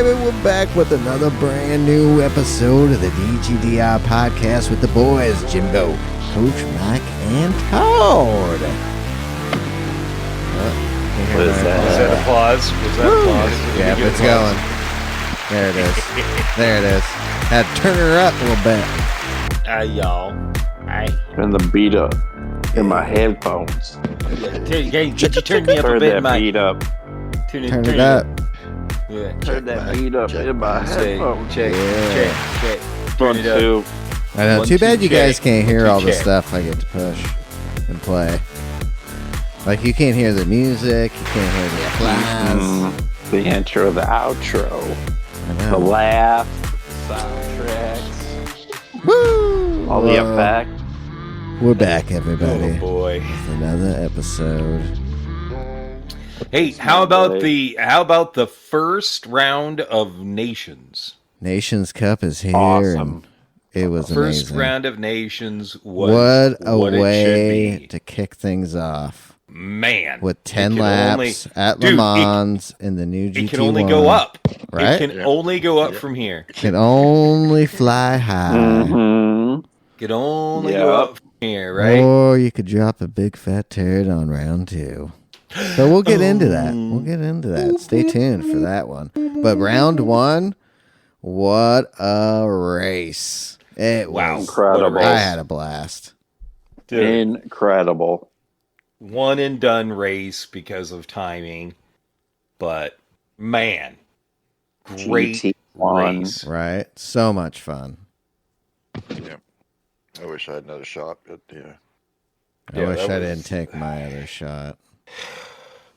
baby? We're back with another brand new episode of the DGDR podcast with the boys, Jimbo, Coach Mike, and Todd. Was that applause? Was that applause? Yeah, it's going. There it is. There it is. Had to turn her up a little bit. Y'all. Turn the beat up in my headphones. Hey, could you turn me up a bit, that Mike? beat up. Turn it up. Yeah. Turn that beat up in my headphones. Check. One, Turn it up. two. I know. One, Too two, bad you guys check. can't hear One, two, all the check. stuff I get to push and play. Like, you can't hear the music. You can't hear the applause. The intro, the outro, I the know. laugh, the soundtracks, Woo! all the effects. We're back, everybody. Oh boy. With another episode. Hey, how about the first round of Nations? Nations Cup is here. Awesome. And it was First amazing. round of Nations was What a what way it should be. to kick things off. Man, With 10 it can laps at Le Mans in the new GT1. It can only go up. Right? It can only go up from here. Can only fly high. Mm-hmm. It can only Yep. go up from here, right? Or you could drop a big fat turd on round 2. So we'll get into that. We'll get into that. Stay tuned for that one. But round 1, what a race. It Wow. was Incredible. I had a blast. Dude, Incredible. one and done race because of timing, but man, great GT1. race. Right? So much fun. Yeah. I wish I had another shot, but yeah. I Yeah, wish that I was- didn't take my other shot.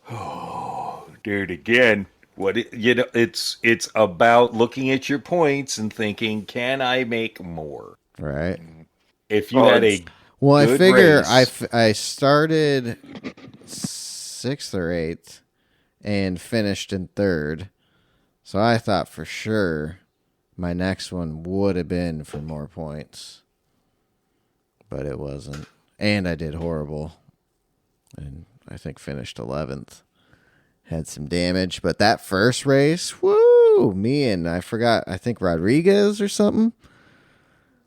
Oh, dude, again, it's about looking at your points and thinking, can I make more? Right? If you Oh, had a it's- Well, I good figure race. I started 6th or 8th and finished in 3rd. So I thought for sure my next one would have been for more points. But it wasn't. And I did horrible. And I think finished 11th. Had some damage. But that first race, woo! Me and I think Rodriguez or something.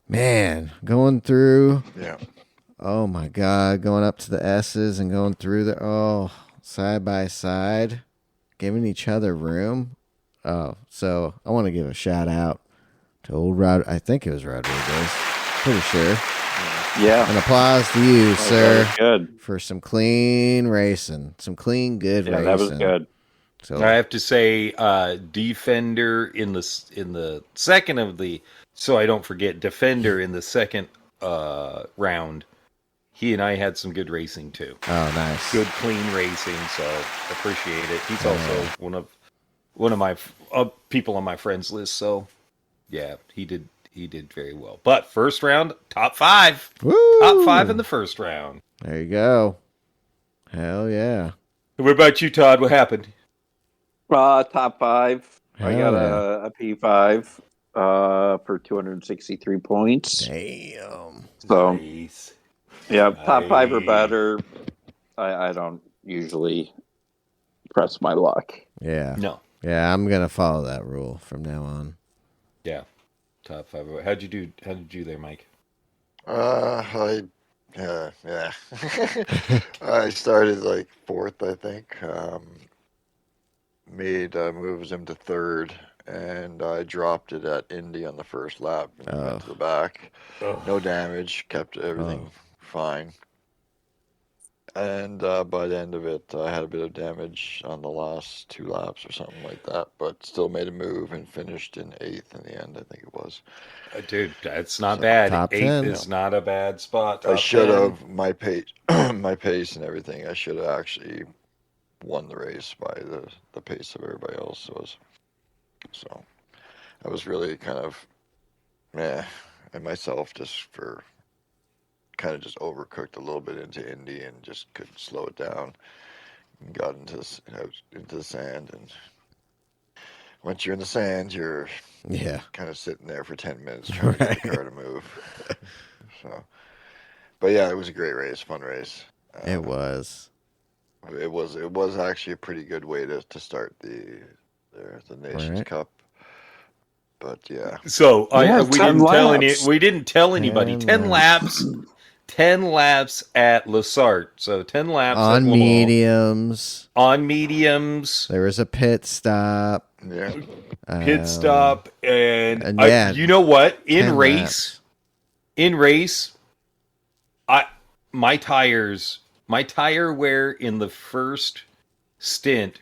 Man, going through. Yeah. Oh my God, going up to the S's and going through side by side, giving each other room. Oh, so I want to give a shout out to old I think it was Rodriguez. Pretty sure. Yeah. An applause to you, sir, That was good. for some clean racing. Some clean, good Yeah, racing. that was good. So, I have to say, Defender in the second of the, so I don't forget, Defender in the second round. He and I had some good racing too. oh, nice. Good, clean racing. So appreciate it. He's also one of my people on my friends list. So yeah, he did very well. But first round, top 5, Woo! top 5 in the first round. There you go. Hell yeah. What about you, Todd? What happened? Top 5. I Hell got yeah. a P5 for 263 points. Damn. So, Nice. yeah, top 5 or Nice. better. I don't usually press my luck. Yeah. No. Yeah, I'm going to follow that rule from now on. Yeah. Top 5. How'd you do there, Mike? Yeah. I started like 4th, I think. Made moves him to 3rd, and I dropped it at Indy on the first lap and went to the back. Oh. No damage, kept everything fine. And by the end of it, I had a bit of damage on the last 2 laps or something like that, but still made a move and finished in 8th in the end, I think it was. Dude, that's not bad. top 8th 10. is not a bad spot. I Top should 10. have my pace and everything. I should have actually won the race by the pace of everybody else was. So I was really kind of and myself just for kind of just overcooked a little bit into Indy and just couldn't slow it down. And got into the sand, and once you're in the sand, you're kind of sitting there for 10 minutes trying to get the car to move. So, but yeah, it was a great race, fun race. It was. It was actually a pretty good way to start the Nations Right. Cup. But yeah, So Yeah, we 10 didn't tell laps. we didn't tell anybody. 10 10 laps. 10 laps at Lessart. So 10 laps at On Le Mans. mediums. On mediums. There was a pit stop. yeah. Pit stop, and yeah, you know what? 10 laps. In race, my tire wear in the first stint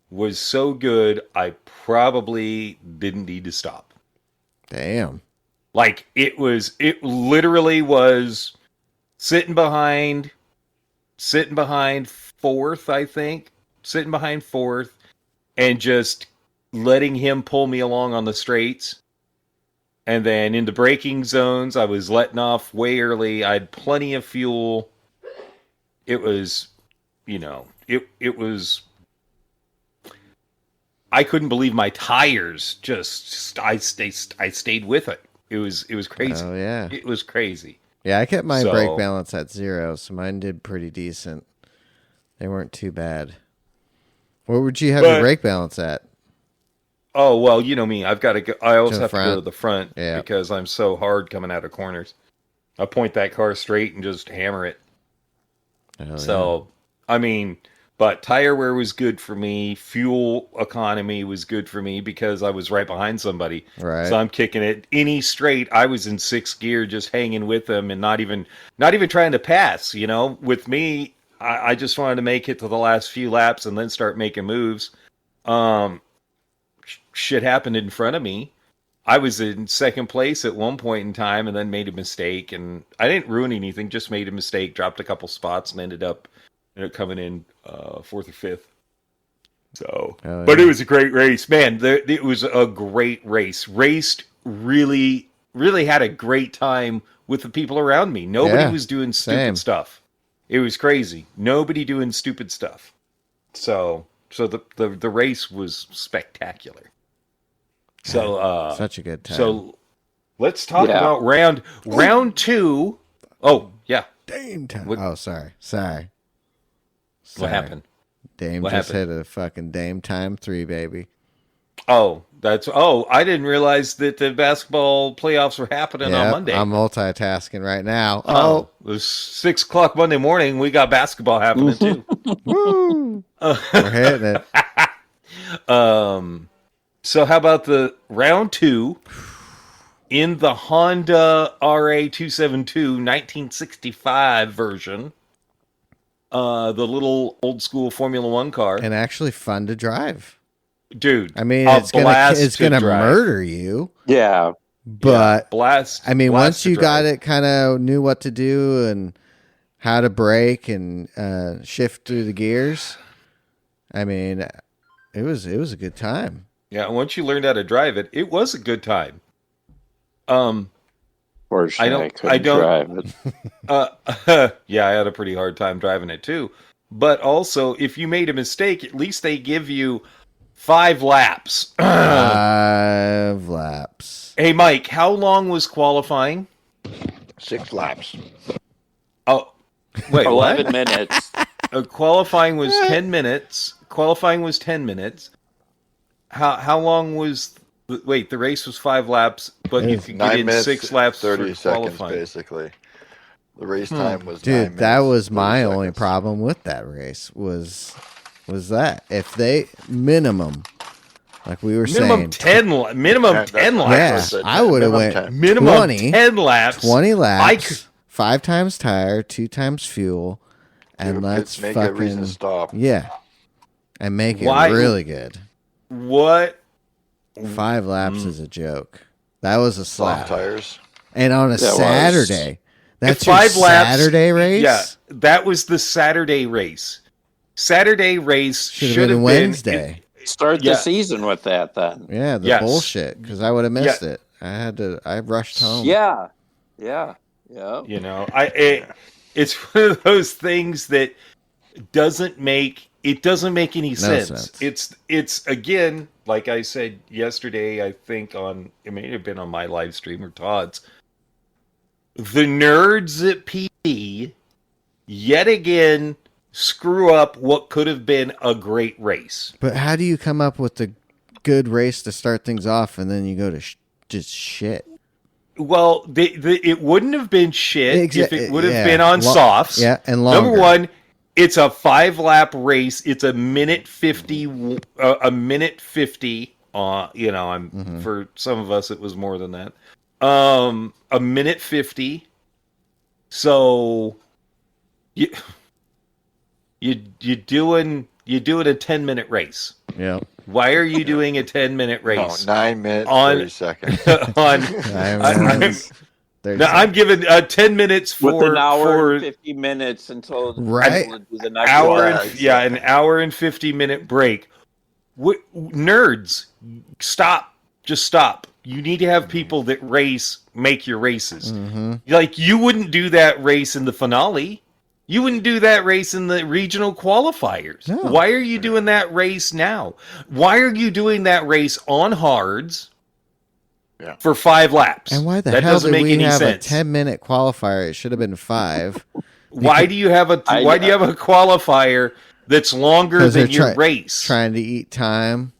was so good, I probably didn't need to stop. Damn. Like it literally was sitting behind fourth, I think, and just letting him pull me along on the straights. And then in the braking zones, I was letting off way early. I had plenty of fuel. It was, it was. I couldn't believe my tires. I stayed with it. It was crazy. Oh, yeah. It was crazy. Yeah, I kept my brake balance at 0, so mine did pretty decent. They weren't too bad. Where would you have your brake balance at? Oh, well, you know me. I've got to go. I always have to go to the front Yeah. because I'm so hard coming out of corners. I point that car straight and just hammer it. Oh, I mean, but tire wear was good for me. Fuel economy was good for me because I was right behind somebody. Right. So I'm kicking it any straight. I was in 6th gear, just hanging with them and not even trying to pass. With me, I just wanted to make it to the last few laps and then start making moves. Shit happened in front of me. I was in 2nd place at one point in time and then made a mistake, and I didn't ruin anything, just made a mistake, dropped a couple spots and ended up coming in 4th or 5th. So, but it was a great race, man. It was a great race. Raced really, really had a great time with the people around me. Nobody was doing stupid stuff. It was crazy. Nobody doing stupid stuff. So the race was spectacular. So such a good time. So let's talk about round 2. Oh, yeah. Dame time. What- Sorry. What happened? Dame What just happened? hit a fucking Dame time 3, baby. I didn't realize that the basketball playoffs were happening on Monday. I'm multitasking right now. Oh, it was 6:00 Monday morning. We got basketball happening too. Woo! We're hitting it. So how about the round 2 in the Honda RA272 1965 version? The little old school Formula 1 car. And actually fun to drive. Dude, I mean, it's gonna murder you. Yeah. But blast. I mean, blast once you got it, kind of knew what to do and how to brake and shift through the gears. I mean, it was a good time. Yeah, once you learned how to drive it, it was a good time. Fortunately, I couldn't drive it. Yeah, I had a pretty hard time driving it too. But also, if you made a mistake, at least they give you 5 laps. 5 laps. Hey, Mike, how long was qualifying? 6 laps. Oh, wait, 11 what? minutes. Qualifying was 10 minutes. How long was... Wait, the race was 5 laps, but you could get 9 in minutes, 6 laps 30 for seconds, qualifying. basically. The race time was 9 Dude, minutes, that was 30 my only seconds. problem with that race was that if they minimum, like we were saying, 10 laps. yeah, I would have went 10. Minimum 20, 10 laps. 20 laps, 5 times tire, 2 times fuel, and Dude, let's make a reason fucking to stop. yeah, and make it Why- really good. What? 5 laps is a joke. That was a Soft slap, tires. and on a That was- Saturday. That's If your 5 laps, Saturday race. Yeah, that was the Saturday race. Saturday race should have been Wednesday. Start Yeah. the season with that then. Yeah, the Yes. bullshit, because I would have missed it. I rushed home. Yeah. You know, it's one of those things that doesn't make any sense. It's again, like I said yesterday, I think it may have been on my live stream or Todd's. The nerds at PD yet again screw up what could have been a great race. But how do you come up with a good race to start things off, and then you go to just shit. Well, it wouldn't have been shit if it would have been on softs. Yeah, and longer. Number one, it's a 5-lap race. It's a minute 50. A minute 50. For some of us, it was more than that. A minute 50. So you're doing a 10-minute race. Yeah. Why are you doing a 10-minute race? No, 9 minutes, 30 seconds. 9 minutes. I'm giving 10 minutes for with an hour and 50 minutes until right the next an hour and 50-minute break. Nerds, stop! Just stop. You need to have people that make your races. Mm-hmm. Like, you wouldn't do that race in the finale. You wouldn't do that race in the regional qualifiers. No. Why are you doing that race now? Why are you doing that race on hards for 5 laps? And why the that hell doesn't did make we any have sense. a 10-minute qualifier? It should have been 5. Why do you have a qualifier that's longer than your race? Trying to eat time.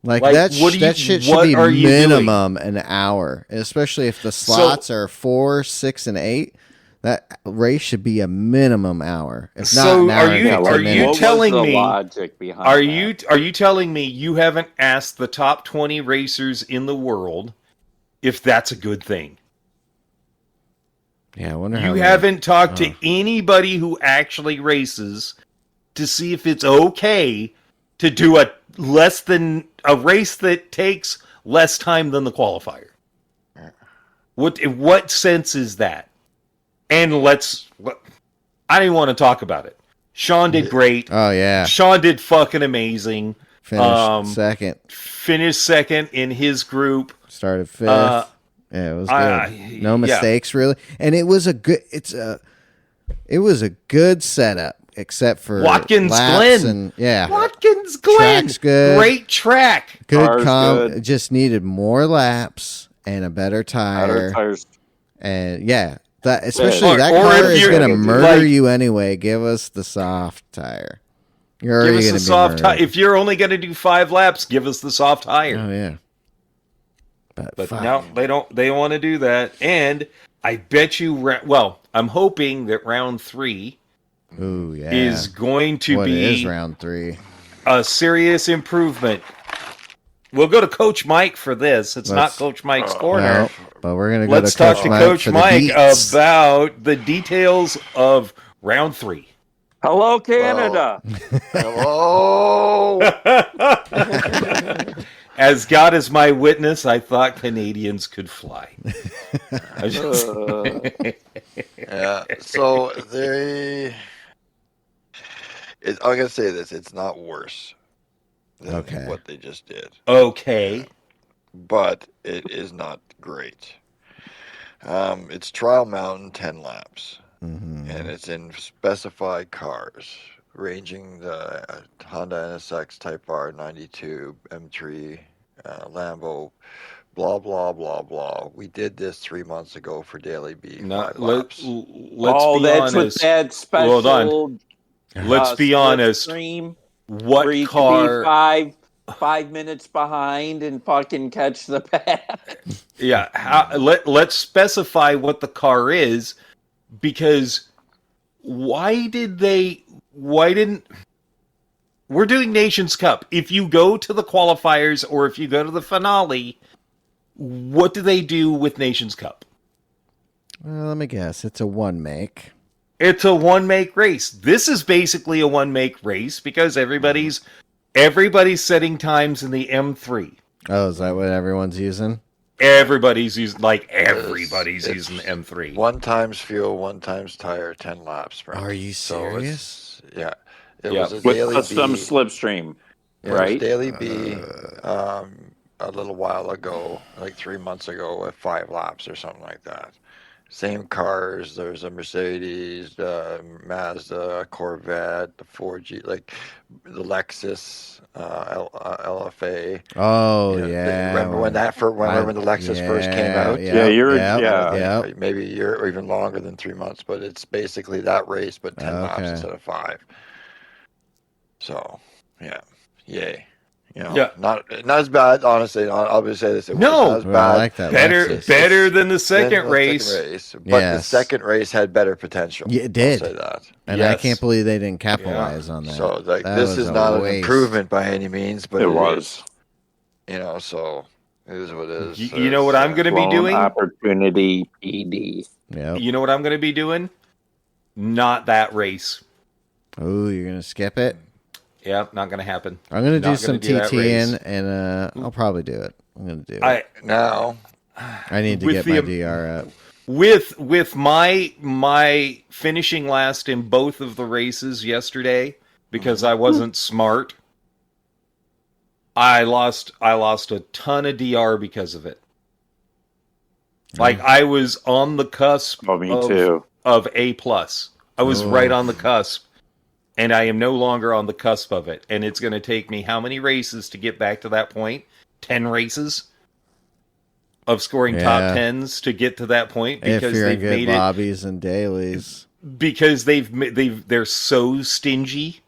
Like that shit should be minimum an hour, especially if the slots are 4, 6, and 8. That race should be a minimum hour. If not an hour, are you telling me? Logic behind are you telling me you haven't asked the top 20 racers in the world if that's a good thing? Yeah, I wonder. You haven't talked to anybody who actually races to see if it's okay to do a race that takes less time than the qualifier. What sense is that? And I don't even want to talk about it. Sean did great. Oh yeah, Sean did fucking amazing. Finished second. Finished second in his group. Started 5th. Yeah, it was good. No mistakes really, and it was a good. It was a good setup, except for Watkins laps Glen. And Watkins Glen. Track's good. Great track. Good. Just needed more laps and a better tire. Better tires. And that especially that car is going to murder you anyway. Give us the soft tire. You're already going to be soft tire. If you're only going to do 5 laps, give us the soft tire. Oh yeah. But no, they don't. They want to do that, and I bet you. Well, I'm hoping that round 3 is going to be. What is round 3? A serious improvement. We'll go to Coach Mike for this. It's not Coach Mike's corner. No, but we're going to go Let's to talk to Coach Mike about the details of round 3. Hello, Canada. Hello. As God is my witness, I thought Canadians could fly. Yeah. So I'm gonna say this: it's not worse than what they just did. Okay. But it is not great. It's Trial Mountain 10 laps, and it's in specified cars, ranging the Honda NSX Type R 92, M3, Lambo, blah, blah, blah, blah. We did this 3 months ago for Daily B. 5 laps. Let's be honest. With that special. Hold on. Let's be honest. What car? 5 minutes behind and fucking catch the pack. Yeah. Let's specify what the car is, because why didn't we're doing Nations Cup. If you go to the qualifiers or if you go to the finale, what do they do with Nations Cup? Well, let me guess. It's a one-make. It's a one-make race. This is basically a one-make race because everybody's setting times in the M3. Oh, is that what everyone's using? Everybody's using the M3. 1 times fuel, 1 times tire, 10 laps. Right? Are you serious? Yeah. It was a with Daily custom B. slipstream, right? Daily B a little while ago, like 3 months ago, at 5 laps or something like that. Same cars. There's a Mercedes, Mazda, Corvette, the 4G, like the Lexus, LFA. Oh yeah. Remember when when the Lexus first came out? Yeah. Maybe a year or even longer than 3 months, but it's basically that race, but 10 laps instead of 5. So, yeah, yay. You know, Yeah. not as bad, honestly. I'll just say this: it No. was not as Well, I bad. like that. Better Lexus. better than the than second the race. but the Yes. second race had better potential. Yeah, it did. I'll say that. And I Yes. can't believe they didn't capitalize on that. So like That this was is a not an waste. improvement by any means, but It it was. is. You know, so it is what it is. You know what I'm going to be Clone doing? opportunity PD. Yep. You know what I'm going to be doing? Not that race. Oh, you're gonna skip it? Yeah, not going to happen. I'm gonna do Not some gonna do that TTing, race. and I'll probably do it. I'm gonna do it. Now, I need to with get the- my DR up. With my finishing last in both of the races yesterday because I wasn't smart. I lost a ton of DR because of it. Like I was on the cusp Oh, me too. of A+. I was right on the cusp, and I am no longer on the cusp of it. And it's going to take me how many races to get back to that point? 10 races of scoring top 10s to get to that point If because you're in they've good made lobbies and dailies. because they're so stingy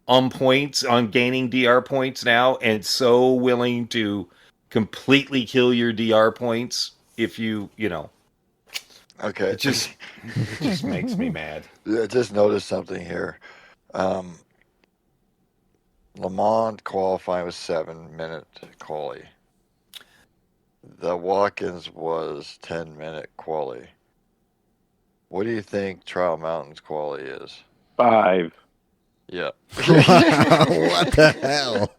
on points, on gaining DR points now, and so willing to completely kill your DR points if you know. okay. It just makes me mad. I just noticed something here. Le Mans qualifying was 7-minute quali. The Watkins was 10-minute quali. What do you think Trial Mountain's quali is? 5. Yeah. What the hell?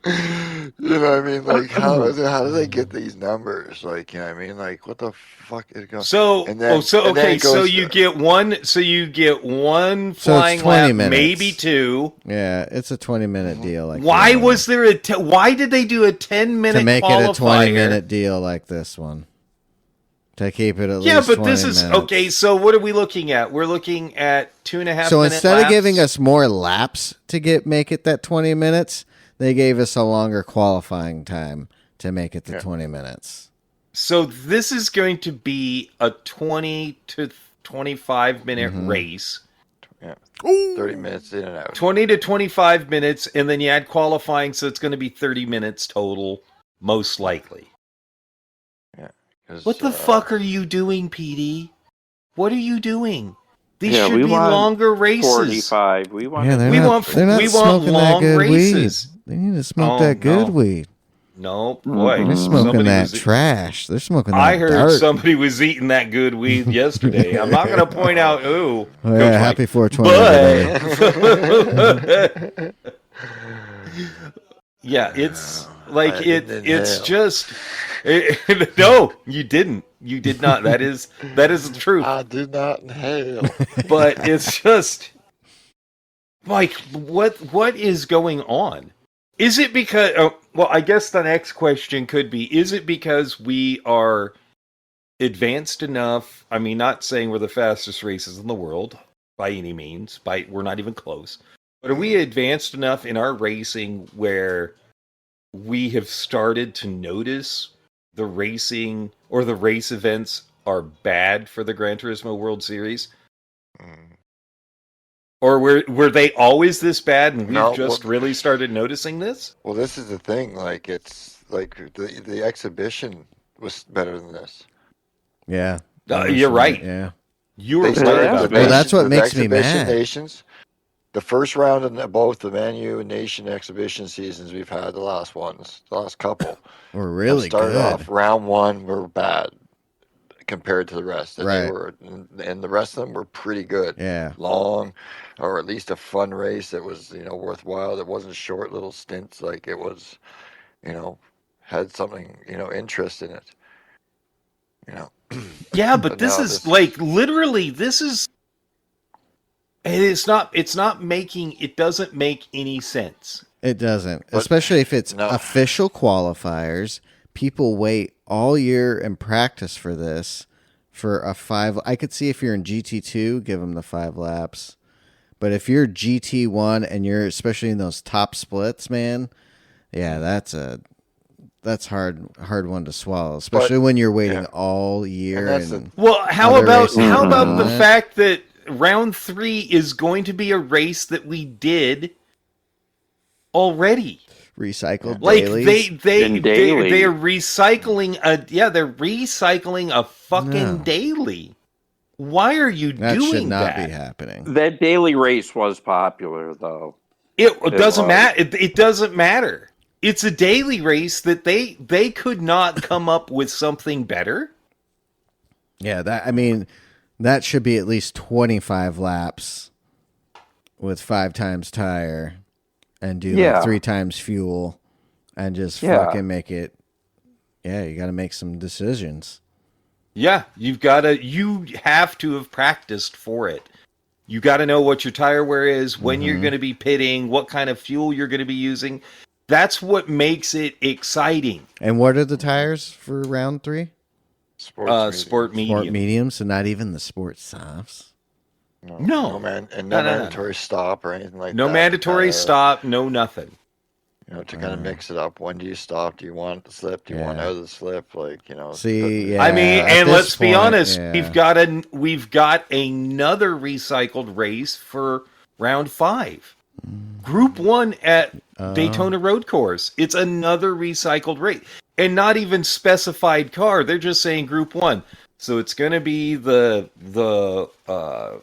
You know what I mean? Like, how do they get these numbers? Like, you know what I mean? Like, what the fuck is going? So, and then okay, it goes so you get one. So you get one So it's flying 20 lap, minutes. maybe two. Yeah, it's a 20-minute deal. Like Why that. was there why did they do a 10-minute to make qualifier? it a 20-minute deal like this one? To keep it at Yeah, least but 20 this is minutes. okay. So what are we looking at? We're looking at 2.5. So minute instead laps? of giving us more laps to make it that 20 minutes, they gave us a longer qualifying time to make it to 20 minutes. So this is going to be a 20 to 25 minute race. Yeah. 30 minutes in and out. 20 to 25 minutes, and then you add qualifying, so it's going to be 30 minutes total, most likely. Yeah. What the fuck are you doing, PD? What are you doing? These Yeah, should we be want longer races. 45. We want. Yeah, we want smoking that long good races. weed. They need to smoke Oh, that good no. weed. No, boy. They're smoking somebody that was- trash. They're smoking that I heard dirt. somebody was eating that good weed yesterday. I'm not going to point out who. Oh, yeah, happy 420. everybody. But yeah, it's like I it's didn't just no, you didn't. You did not. That is the truth. I did not inhale. But it's just like what is going on? Is it because well, I guess the next question could be, is it because we are advanced enough? I mean, not saying we're the fastest races in the world by any means, we're not even close. But are we advanced enough in our racing where we have started to notice the racing or the race events are bad for the Gran Turismo World Series? Or were they always this bad and we've just really started noticing this? Well, this is the thing. Like, it's like the exhibition was better than this. Yeah. You're right. Yeah. You were They right started about the that. Well, that's what the makes me exhibition mad. Nations, the first round in both the Manu and Nation exhibition seasons we've had, the last couple, We're really started good. off round one were bad compared to the rest, and Right. they were, and the rest of them were pretty good. Yeah. Long, or at least a fun race that was worthwhile. That wasn't short little stints. Like it was, had something interest in it. Yeah, but But this now is this- like literally this is and it doesn't make any sense. It doesn't. But- Especially if it's No. official qualifiers. People wait all year and practice for this for a 5. I could see if you're in GT2, give them the 5 laps. But if you're GT1 and you're especially in those top splits, man, yeah, that's hard one to swallow, especially when you're waiting all year. And that's And Well, how Other about races the on it. fact that round 3 is going to be a race that we did already? Recycled Like dailies. they're recycling a fucking No. daily. Why are you That doing should not that? be happening. That daily race was popular, though. It doesn't was. matter. It doesn't matter. It's a daily race that they could not come up with something better. Yeah, that should be at least 25 laps with 5 times tire and do like 3 times fuel and just fucking make it. Yeah, you got to make some decisions. Yeah, you have to have practiced for it. You got to know what your tire wear is, when you're going to be pitting, what kind of fuel you're going to be using. That's what makes it exciting. And what are the tires for round 3? Sport medium. Sport medium, so not even the sport softs. No mandatory stop or anything like that. No mandatory stop, no nothing. You know, to kind of mix it up. When do you stop? Do you want the slip? Do you want out of the slip? Like, you know. See, I mean, and let's be honest, we've got another recycled race for round 5. Group 1 at Daytona Road Course. It's another recycled race. And not even specified car. They're just saying Group 1. So it's going to be the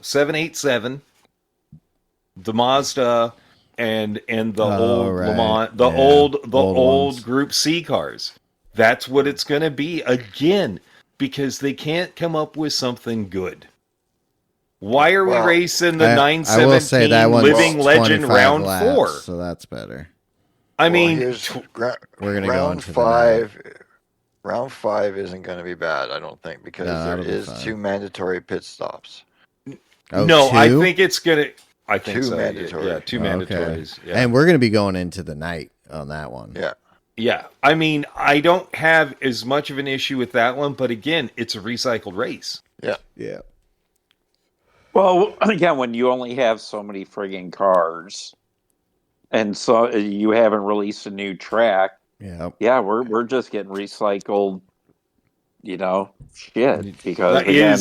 787, the Mazda, and the old right. Lamont, the old ones. Group C cars. That's what it's going to be again, because they can't come up with something good. Why are we racing the 917 Living Legend round laps, 4? So that's better. I mean, we're going to go round into 5. Round 5 isn't going to be bad, I don't think, because there is 2 mandatory pit stops. Oh, no, 2? I think it's going to. I think 2 so. mandatory. Yeah, 2 mandatories. Yeah. And we're going to be going into the night on that one. Yeah. Yeah. I mean, I don't have as much of an issue with that one, but again, it's a recycled race. Yeah. Yeah. Well, again, when you only have so many friggin' cars, and so you haven't released a new track, yeah, we're just getting recycled, you know, shit. Because again,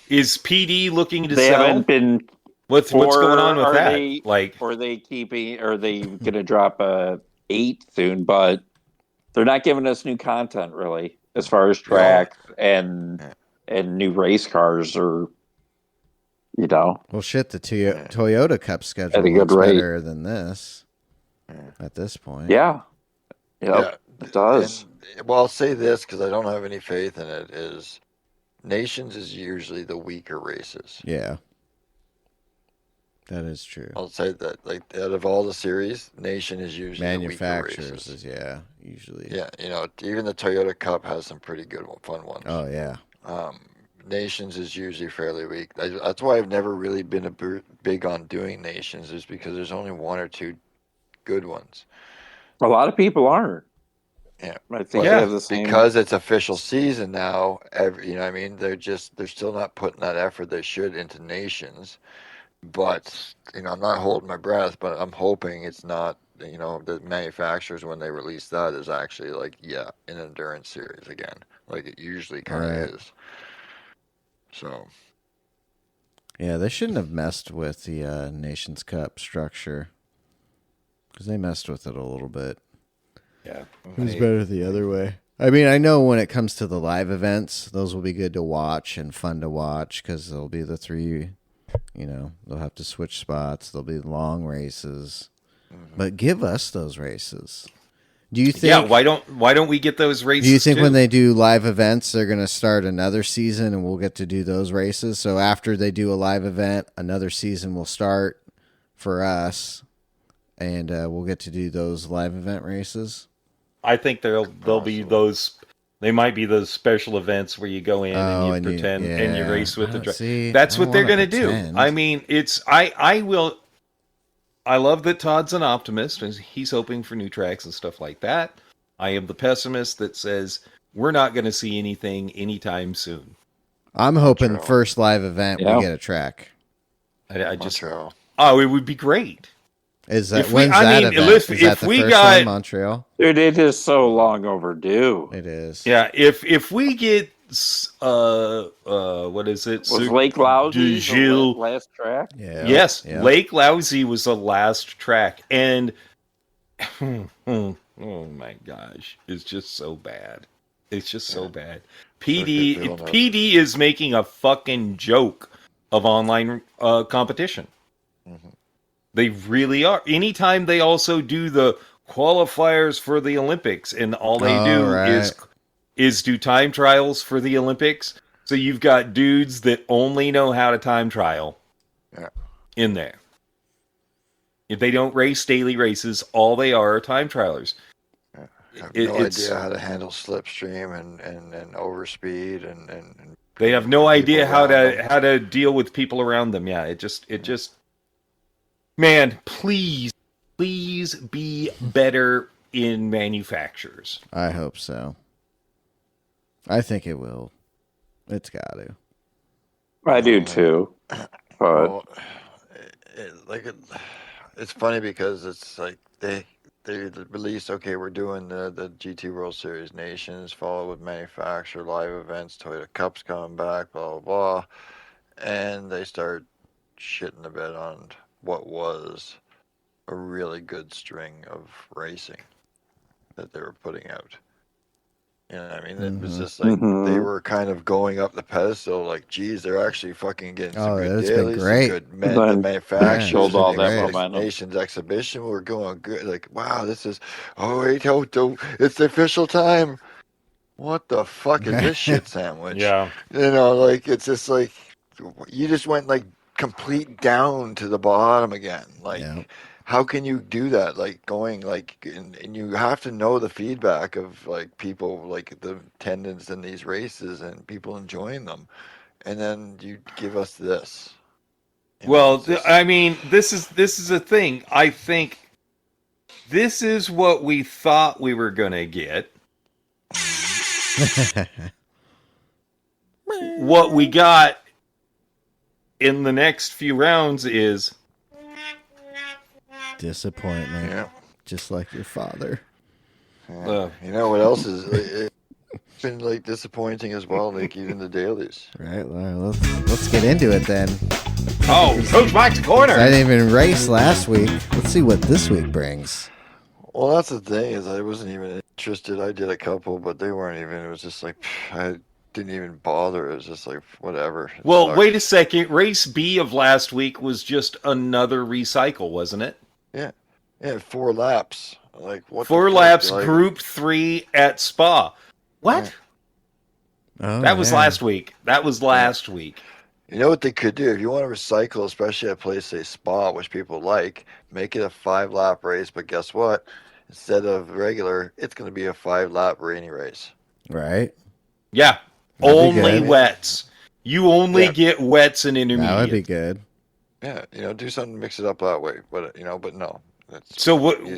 is PD looking to they sell? haven't been. What's going on with that? Are they going to drop a 8 soon? But they're not giving us new content really, as far as tracks and new race cars or. You know, well, shit. The Toyota Cup schedule looks better than this at this point. Yeah, it does. And, well, I'll say this because I don't have any faith in it. Is Nations is usually the weaker races. Yeah, that is true. I'll say that. Like out of all the series, Nation is usually manufacturers the weaker races. Usually. Yeah, you know, even the Toyota Cup has some pretty good fun ones. Oh yeah. Nations is usually fairly weak. That's why I've never really been big on doing Nations, is because there's only 1 or 2 good ones. A lot of people aren't. Yeah, I think they have the same. Because it's official season now. You know what I mean? They're still not putting that effort they should into Nations. But you know, I'm not holding my breath, but I'm hoping it's not. You know, the manufacturers, when they release that, is actually like an endurance series again, like it usually kind of is. So, yeah, they shouldn't have messed with the Nations Cup structure because they messed with it a little bit. Yeah, it was better the other way. I mean, I know when it comes to the live events, those will be good to watch and fun to watch because there'll be the 3. You know, they'll have to switch spots. There'll be long races, but give us those races. Do you think? Yeah, why don't we get those races? Do you think too? when they do live events, they're going to start another season and we'll get to do those races? So after they do a live event, another season will start for us, and we'll get to do those live event races. I think they'll be those. They might be those special events where you go in and you pretend and you race with the driver. That's what they're going to do. I mean, I love that Todd's an optimist and he's hoping for new tracks and stuff like that. I am the pessimist that says we're not going to see anything anytime soon. I'm hoping the first live event we get a track. I just it would be great. Is that when's that event? Is that the first one, Montreal? Dude, it is so long overdue. It is. Yeah, if we get what is it? Was Lake Lousy the last track? Yeah. Yes, Lake Lousy was the last track, and Oh my gosh, it's just so bad. It's just so bad. Circuit Villeneuve. PD is making a fucking joke of online competition. Mm-hmm. They really are. Anytime they also do the qualifiers for the Olympics, and all they do is do time trials for the Olympics. So you've got dudes that only know how to time trial in there. If they don't race daily races, all they are time trialers. I have no idea how to handle slipstream and overspeed and they have no idea how to deal with people around them. Yeah, it just man, please be better in manufacturers. I hope so. I think it will. It's got to. I do too. But it's funny because it's like they released, okay, we're doing the GT World Series Nations, followed with manufacturer live events, Toyota Cup's coming back, blah blah blah, and they start shitting a bit on what was a really good string of racing that they were putting out. You know what I mean? It was just like they were kind of going up the pedestal, like, geez, they're actually fucking getting some good dailies, some good manufacturers, all that momentum. Nations exhibition. We're going good. Like, wow, this is, it's the official time. What the fuck is this shit sandwich? Yeah. You know, like, it's just like, you just went like complete down to the bottom again. Like, how can you do that? Like going like, and you have to know the feedback of like people, like the attendance in these races and people enjoying them, and then you give us this. Well, I mean, this is a thing. I think this is what we thought we were gonna get. What we got in the next few rounds is disappointment. Yeah. Just like your father. You know what else is it's been like disappointing as well, like even the dailies. Right, well, let's get into it then. Oh, Coach Mike's corner. I didn't even race last week. Let's see what this week brings. Well, that's the thing, is I wasn't even interested. I did a couple, but they weren't even. It was just like, I didn't even bother. It was just like, whatever. Well, wait a second. Race B of last week was just another recycle, wasn't it? Yeah. Yeah, 4 laps. Like, what? 4 laps, like, Group 3 at Spa. What? Yeah. Oh, that was last week. That was last week. You know what they could do? If you want to recycle, especially at a place, say Spa, which people like, make it a 5-lap race. But guess what? Instead of regular, it's going to be a 5-lap rainy race. Right. Yeah. Only wets. You only get wets and intermediate. That would be good. Yeah, do something to mix it up that way. But but no. So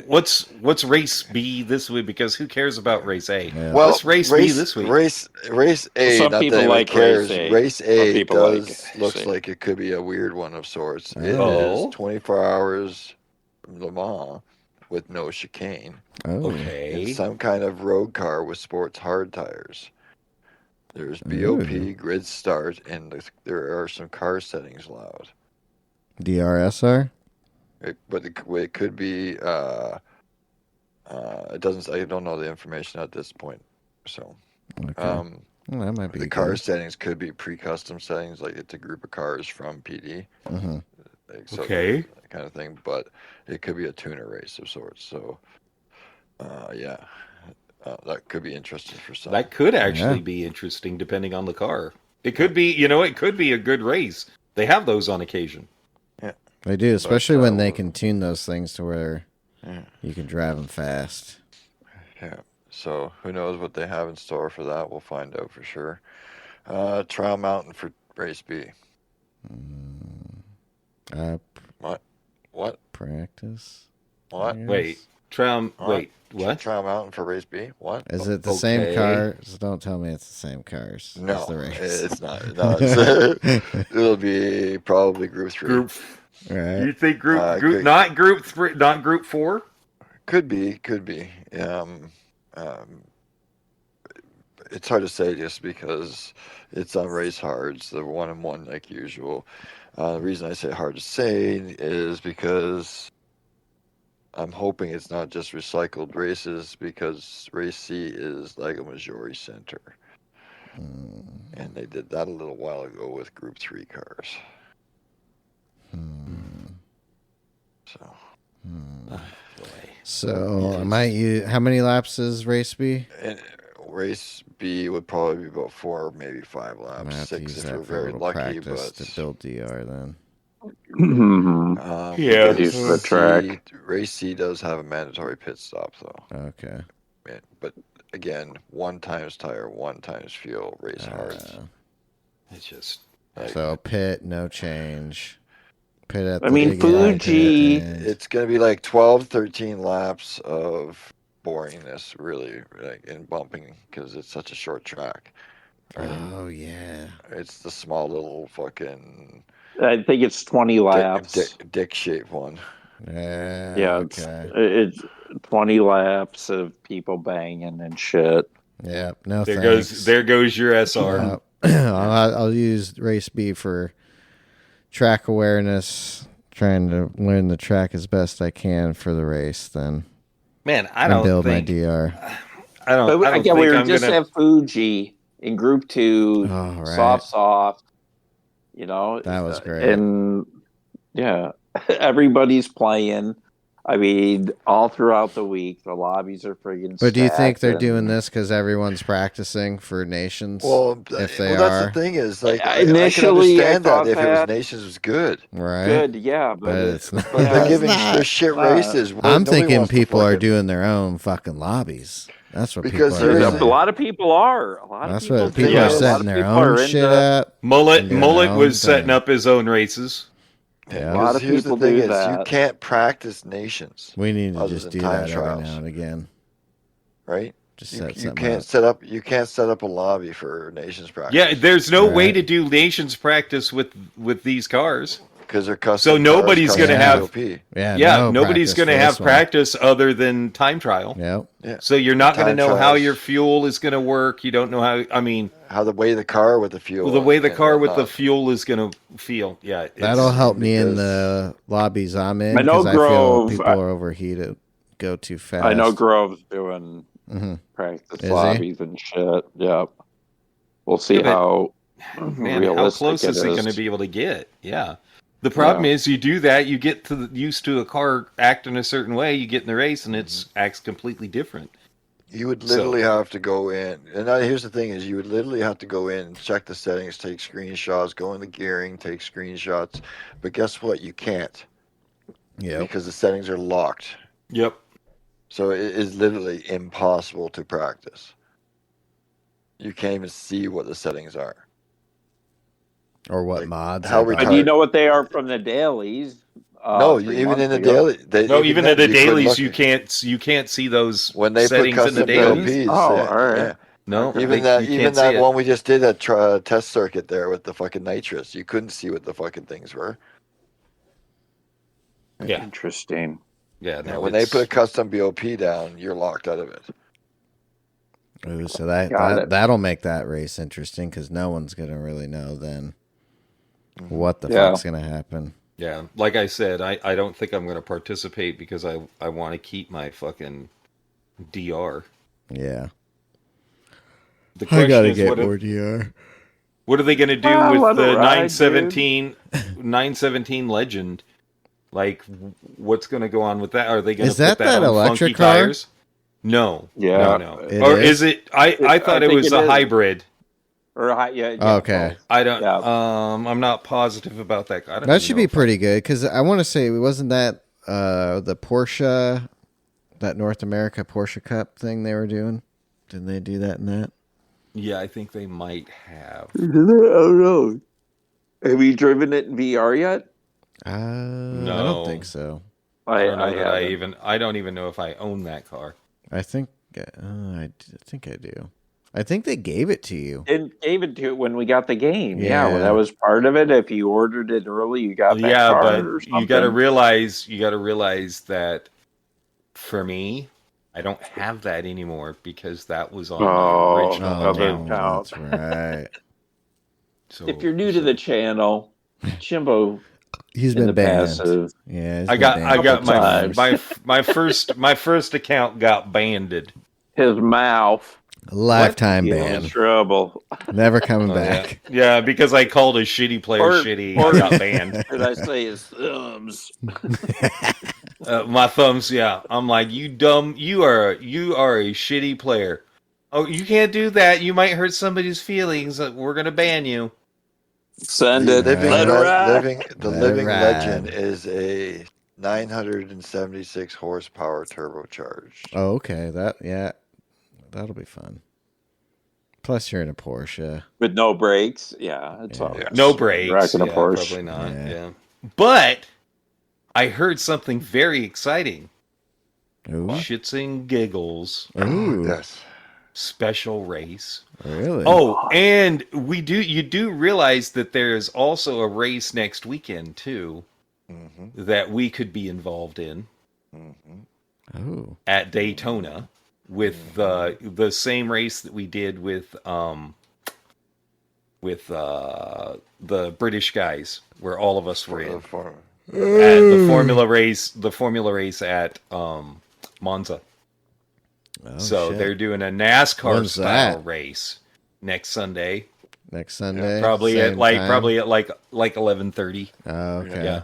what's race B this week? Because who cares about race A? Yeah. Well, what's race B this week? Race A. Some people like cares. race A. Race A looks like it could be a weird one of sorts. It is 24 hours Le Mans with no chicane. Oh. Okay. It's some kind of road car with sports hard tires. There's BOP, grid start, and there are some car settings allowed. DRSR? But it could be. It doesn't. I don't know the information at this point. So, okay. Well, that might be the car settings could be pre-custom settings, like it's a group of cars from PD. Mm-hmm. Okay. That kind of thing, but it could be a tuner race of sorts. So, that could be interesting for some. That could actually be interesting, depending on the car. It could be. It could be a good race. They have those on occasion. They do, especially when they can tune those things to where you can drive them fast. Yeah. So who knows what they have in store for that? We'll find out for sure. Trial Mountain for race B. What? Practice? What? Wait. Wait. What? Trial Mountain for race B? What? Is it the same cars? Don't tell me it's the same cars. No, the race. It's not. No, it'll be probably Group 3. Right. You think group not Group 3, not Group 4? Could be. It's hard to say just because it's on race hards. They're 1-1 like usual. The reason I say hard to say is because I'm hoping it's not just recycled races because Race C is Lego Majori Center. And they did that a little while ago with Group 3 cars. So. So how many laps is race B? And race B would probably be about 4, maybe 5 laps. 6 if we're very lucky. But to build DR then. Yeah, use the track. Race C does have a mandatory pit stop though. Okay. But again, 1 times tire, 1 times fuel, race hard. It's just so pit, no change. Pit at Fuji. It's going to be like 12, 13 laps of boringness, really, like in bumping, because it's such a short track. Oh yeah. It's the small little fucking. I think it's 20 laps. Dick shaped one. Yeah. It's 20 laps of people banging and shit. Yeah. No. There thanks. goes your SR. I'll use race B for track awareness, trying to learn the track as best I can for the race. Then, man, I don't build think, my DR. I don't. But I don't again, think we were I'm just gonna... at Fuji in Group 2, soft. You know, that was great. And yeah, everybody's playing. I mean, all throughout the week, the lobbies are friggin' But do you think they're and doing this because everyone's practicing for Nations? Well, if they that's are, the thing is, like, initially, I can understand that if it was Nations was good, right? Good, yeah, but it's not. But they're giving their shit races. I'm thinking people are doing their own fucking lobbies. That's what because people are doing. A lot of people are. That's what people are setting their own shit up. Mullet was setting up his own races. Yeah, a lot of people do that. You can't practice Nations. We need to just do that every now and again, right? Just set you can't set up. You can't set up a lobby for Nations practice. Yeah, there's no way to do Nations practice with these cars because they're custom. So nobody's going to have. Nobody's going to have practice other than time trial. Yep. Yeah. So you're not going to know how your fuel is going to work. You don't know how. I mean, how the way the car with the fuel. The way the car with the fuel is going to feel. Yeah. That'll help me in the lobbies I'm in. I know Grove. People are overheated. Go too fast. I know Grove's doing practice lobbies and shit. Yep. We'll see how. Man, how close is he going to be able to get? Yeah. The problem is you do that, you get used to a car acting a certain way, you get in the race and it acts completely different. You would literally have to go in, and here's the thing is you would literally have to go in, check the settings, take screenshots, go in the gearing, take screenshots. But guess what? You can't. Yeah. Because the settings are locked. Yep. So it is literally impossible to practice. You can't even see what the settings are. Or what mods? But do you know what they are from the dailies? No, even in the daily. Even in the dailies, you can't see those when they settings put in the custom dailies. all right. Yeah. No, even that one we just did at test circuit there with the fucking nitrous, you couldn't see what the fucking things were. Yeah, interesting. Yeah, no, when they put a custom BOP down, you're locked out of it. Ooh, so that'll make that race interesting because no one's gonna really know then what the fuck's gonna happen. Yeah, like I said, I don't think I'm gonna participate because I want to keep my fucking DR. Yeah, the question I gotta is, get more DR. What are they gonna do with the 917 Legend? Like, what's gonna go on with that? Are they gonna put that on electric funky car? tires? No. Yeah. No. Or is it? I thought it was a hybrid. Or okay. I don't. I'm not positive about that. That should be pretty good because I want to say wasn't that the Porsche, that North America Porsche Cup thing they were doing? Didn't they do that in that? Yeah, I think they might have. I don't know. Have you driven it in VR yet? No, I don't think so. I don't even know if I own that car. I think I do. I think they gave it to you. It gave it to you when we got the game. Yeah, well, that was part of it. If you ordered it early, you got that car. But or something. you got to realize that for me, I don't have that anymore because that was on my original account. That's right. So if you're new to the channel, Jimbo He's in been the banned. passive. Yeah, he's I been got banned my first account got banned. His mouth. lifetime Get ban. in trouble. Never coming back. Yeah, because I called a shitty player shitty. I got banned. Did I say his thumbs? My thumbs. Yeah, I'm like, you dumb. You are a shitty player. Oh, you can't do that. You might hurt somebody's feelings. We're gonna ban you. Send The it. Let her ride. living legend is a 976 horsepower turbocharged. Oh, okay. That'll be fun. Plus, you're in a Porsche With no brakes. Yeah, it's all right. No brakes. Rocking a Yeah, Porsche. probably not. Yeah. Yeah. But I heard something very exciting. Ooh. Shits and giggles. Ooh. Yes. Special race. Really? Oh, and you do realize that there's also a race next weekend too that we could be involved in at Daytona with the same race that we did with the British guys where all of us were in at the Formula race at Monza. Oh, so shit. they're doing a NASCAR When's style that? race next Sunday. Next Sunday? Probably Same time? at 11:30. Oh, okay. Yeah.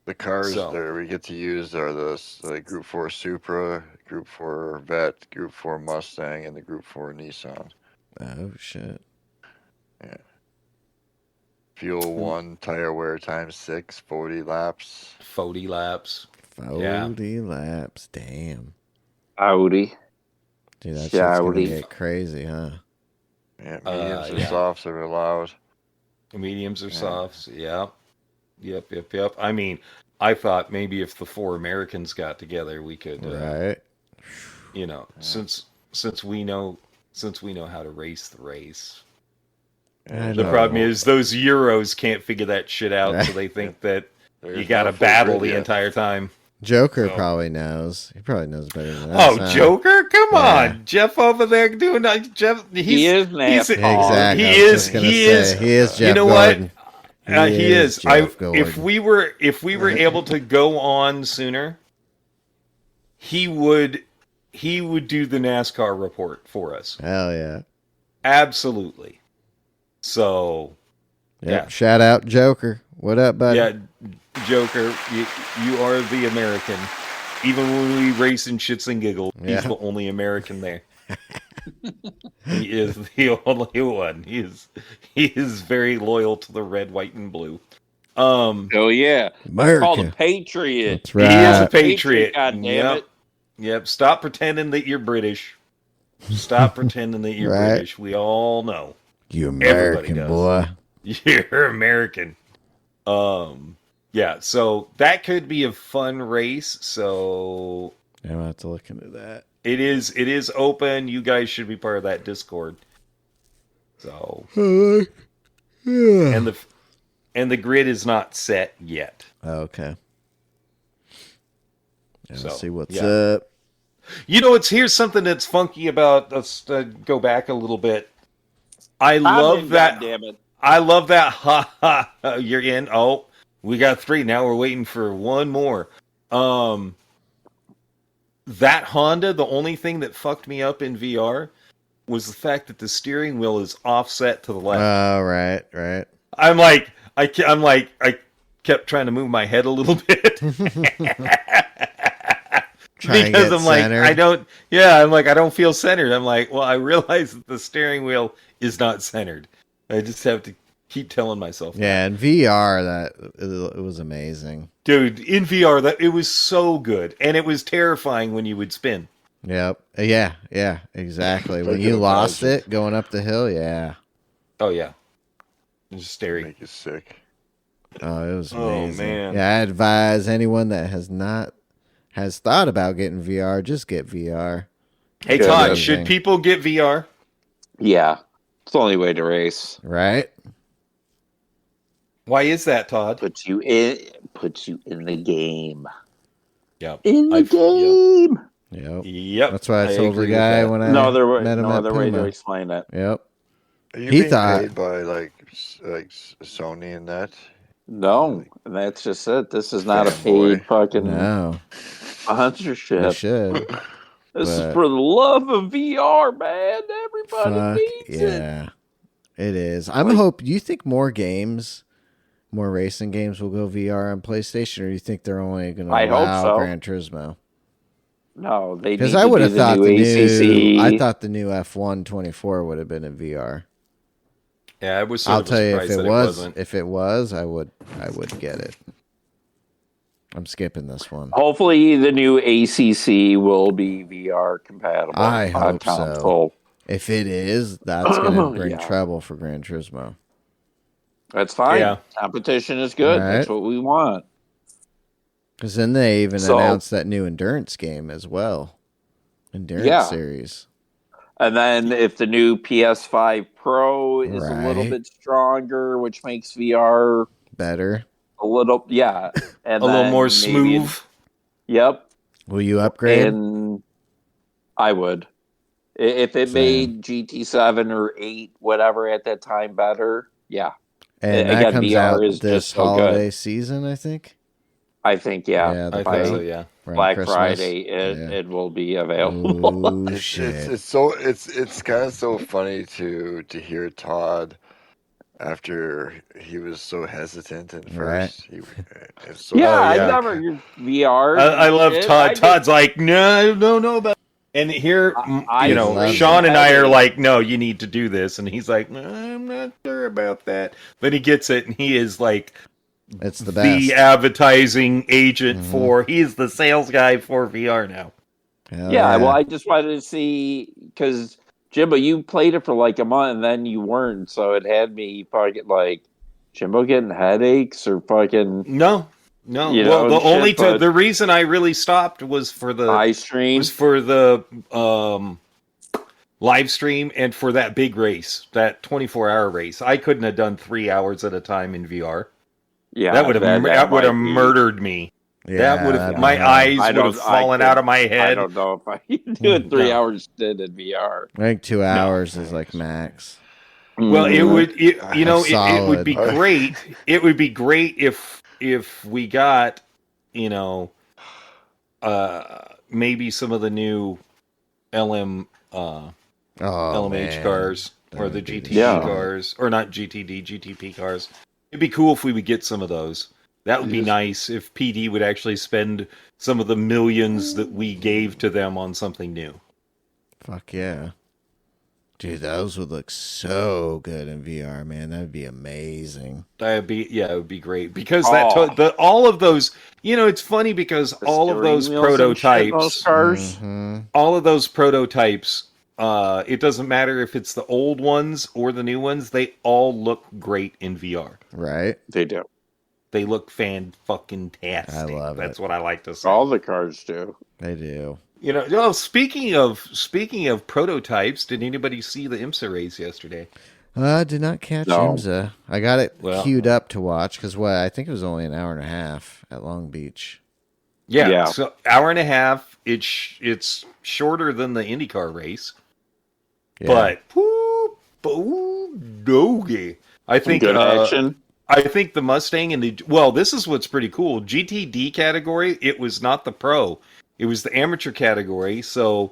The cars So- that we get to use are the Group 4 Supra, Group 4 Vet, Group 4 Mustang, and the Group 4 Nissan. Oh, shit. Fuel 1, tire wear times 6, 40 laps. 40 laps. 40 laps. Damn. Audi. Dude, that shit's going to Audi. get crazy, huh? Yeah, mediums and yeah. softs are allowed. Mediums or softs. Yeah. Yep. I mean, I thought maybe if the four Americans got together, we could, Right. since we know how to race the race. I The know. problem is those Euros can't figure that shit out, so they think that you There's got to no full battle grid the yet. entire time. Joker So- probably knows. He probably knows better than us. Oh, huh? Joker! Come Yeah. on, Jeff over there doing Jeff. He is NASCAR. Exactly. I He was is. just gonna He say, is. He is Jeff You know what? Gordon. He is. Jeff Gordon. If we were able to go on sooner, he would do the NASCAR report for us. Hell yeah. Absolutely. So, Yep. Yeah. Shout out Joker. What up, buddy? yeah, Joker, you are the American. Even when we race in shits and giggles, Yeah. he's the only American there. He is the only one. He is very loyal to the red, white, and blue. Oh yeah. America. Called a patriot. That's right. He is a patriot. God damn Yep. it. Yep. Stop pretending that you're British. Stop pretending that you're Right. British. We all know. You Everybody American does. boy. You're American. Yeah, so that could be a fun race. So Yeah, I'll have to look into that. it is open. You guys should be part of that Discord. So Yeah. and the grid is not set yet. Okay. Yeah, So, let's see what's yeah. up. You know, here's something that's funky about. Let's go back a little bit. I love that. Damn it. I love that. Ha ha! You're in. Oh, we got 3. Now we're waiting for one more. That Honda. The only thing that fucked me up in VR was the fact that the steering wheel is offset to the left. Oh, right. I kept trying to move my head a little bit. Try and Because get I'm like, centered. I don't feel centered. I'm like, well, I realize that the steering wheel is not centered. I just have to keep telling myself that. Yeah, in VR, it was amazing. Dude, in VR, it was so good. And it was terrifying when you would spin. Yep. Yeah, exactly. When I you can lost imagine. it going up the hill, yeah. Oh, yeah. It was scary. Make you sick. Oh, it was Oh, amazing. man. Yeah, I advise anyone that has thought about getting VR, just get VR. Hey, Yeah, Todd, amazing. should people get VR? Yeah. It's the only way to race. Right? Why is that, Todd? Puts you in the game. Yep. In the I've- game. Yep. Yep. That's what I told the agree with guy that. when I No other way. met him No at other way to Puma. explain that. Yep. Are you He being thought- paid by like Sony and that? No, and that's just it. This is not a paid fucking sponsorship. They should. This is for the love of VR, man. Everybody needs it. Yeah, it is. Do you think more racing games will go VR on PlayStation, or do you think they're only going to allow Gran Turismo? No, they because I would have thought I thought the new F1 24 would have been in VR. Yeah, I was. I'll tell you if it was, I would get it. I'm skipping this one. Hopefully, the new ACC will be VR compatible. I hope so. If it is, that's going to bring trouble for Gran Turismo. That's fine. Yeah. Competition is good. Right. That's what we want. Because then they even announced that new endurance game as well. Endurance series. And then if the new PS5 Pro is a little bit stronger, which makes VR better. A little, and a little more smooth. Yep. Will you upgrade? And I would. If it made GT7 or 8, whatever at that time better, yeah. And again, that comes VR out this holiday season, I think. I think, I think so, yeah. Black Friday, it will be available. Oh, shit. It's kind of so funny to hear Todd after he was so hesitant at first. Right. I never VR. I love Todd. Todd's like, no, about. And here, Sean and I are like, no, you need to do this, and he's like, no, I'm not sure about that. But he gets it, and he is like. It's the best. The advertising agent for... He's the sales guy for VR now. Well, I just wanted to see... Because, Jimbo, you played it for like a month, and then you weren't. So it had me fucking like... Jimbo getting headaches or fucking... No. The reason I really stopped was for the... Live stream? Was for the live stream and for that big race. That 24-hour race. I couldn't have done 3 hours at a time in VR. Yeah, that would have murdered me. Yeah, that would have. My eyes would have fallen out of my head. I don't know if I can do it 3 hours in VR. I think 2 hours is like max. Well, it would. It would be great. It would be great if we got, maybe some of the new LMH cars or the GTD cars, or not GTP cars. It'd be cool if we would get some of those. That would be nice if PD would actually spend some of the millions that we gave to them on something new. Fuck yeah. Dude, those would look so good in VR, man. That would be amazing. It would be great. Because all of those, it's funny because all of those prototypes, all of those prototypes, it doesn't matter if it's the old ones or the new ones. They all look great in VR. Right. They do. They look fan-fucking-tastic. I love That's what I like to say. All the cars do. They do. Speaking of prototypes, did anybody see the IMSA race yesterday? I did not catch IMSA. I got it queued up to watch because I think it was only an hour and a half at Long Beach. Yeah. So hour and a half. It's shorter than the IndyCar race. Yeah. But doggy. I think good action. I think the Mustang and this is what's pretty cool. GTD category, it was not the pro. It was the amateur category. So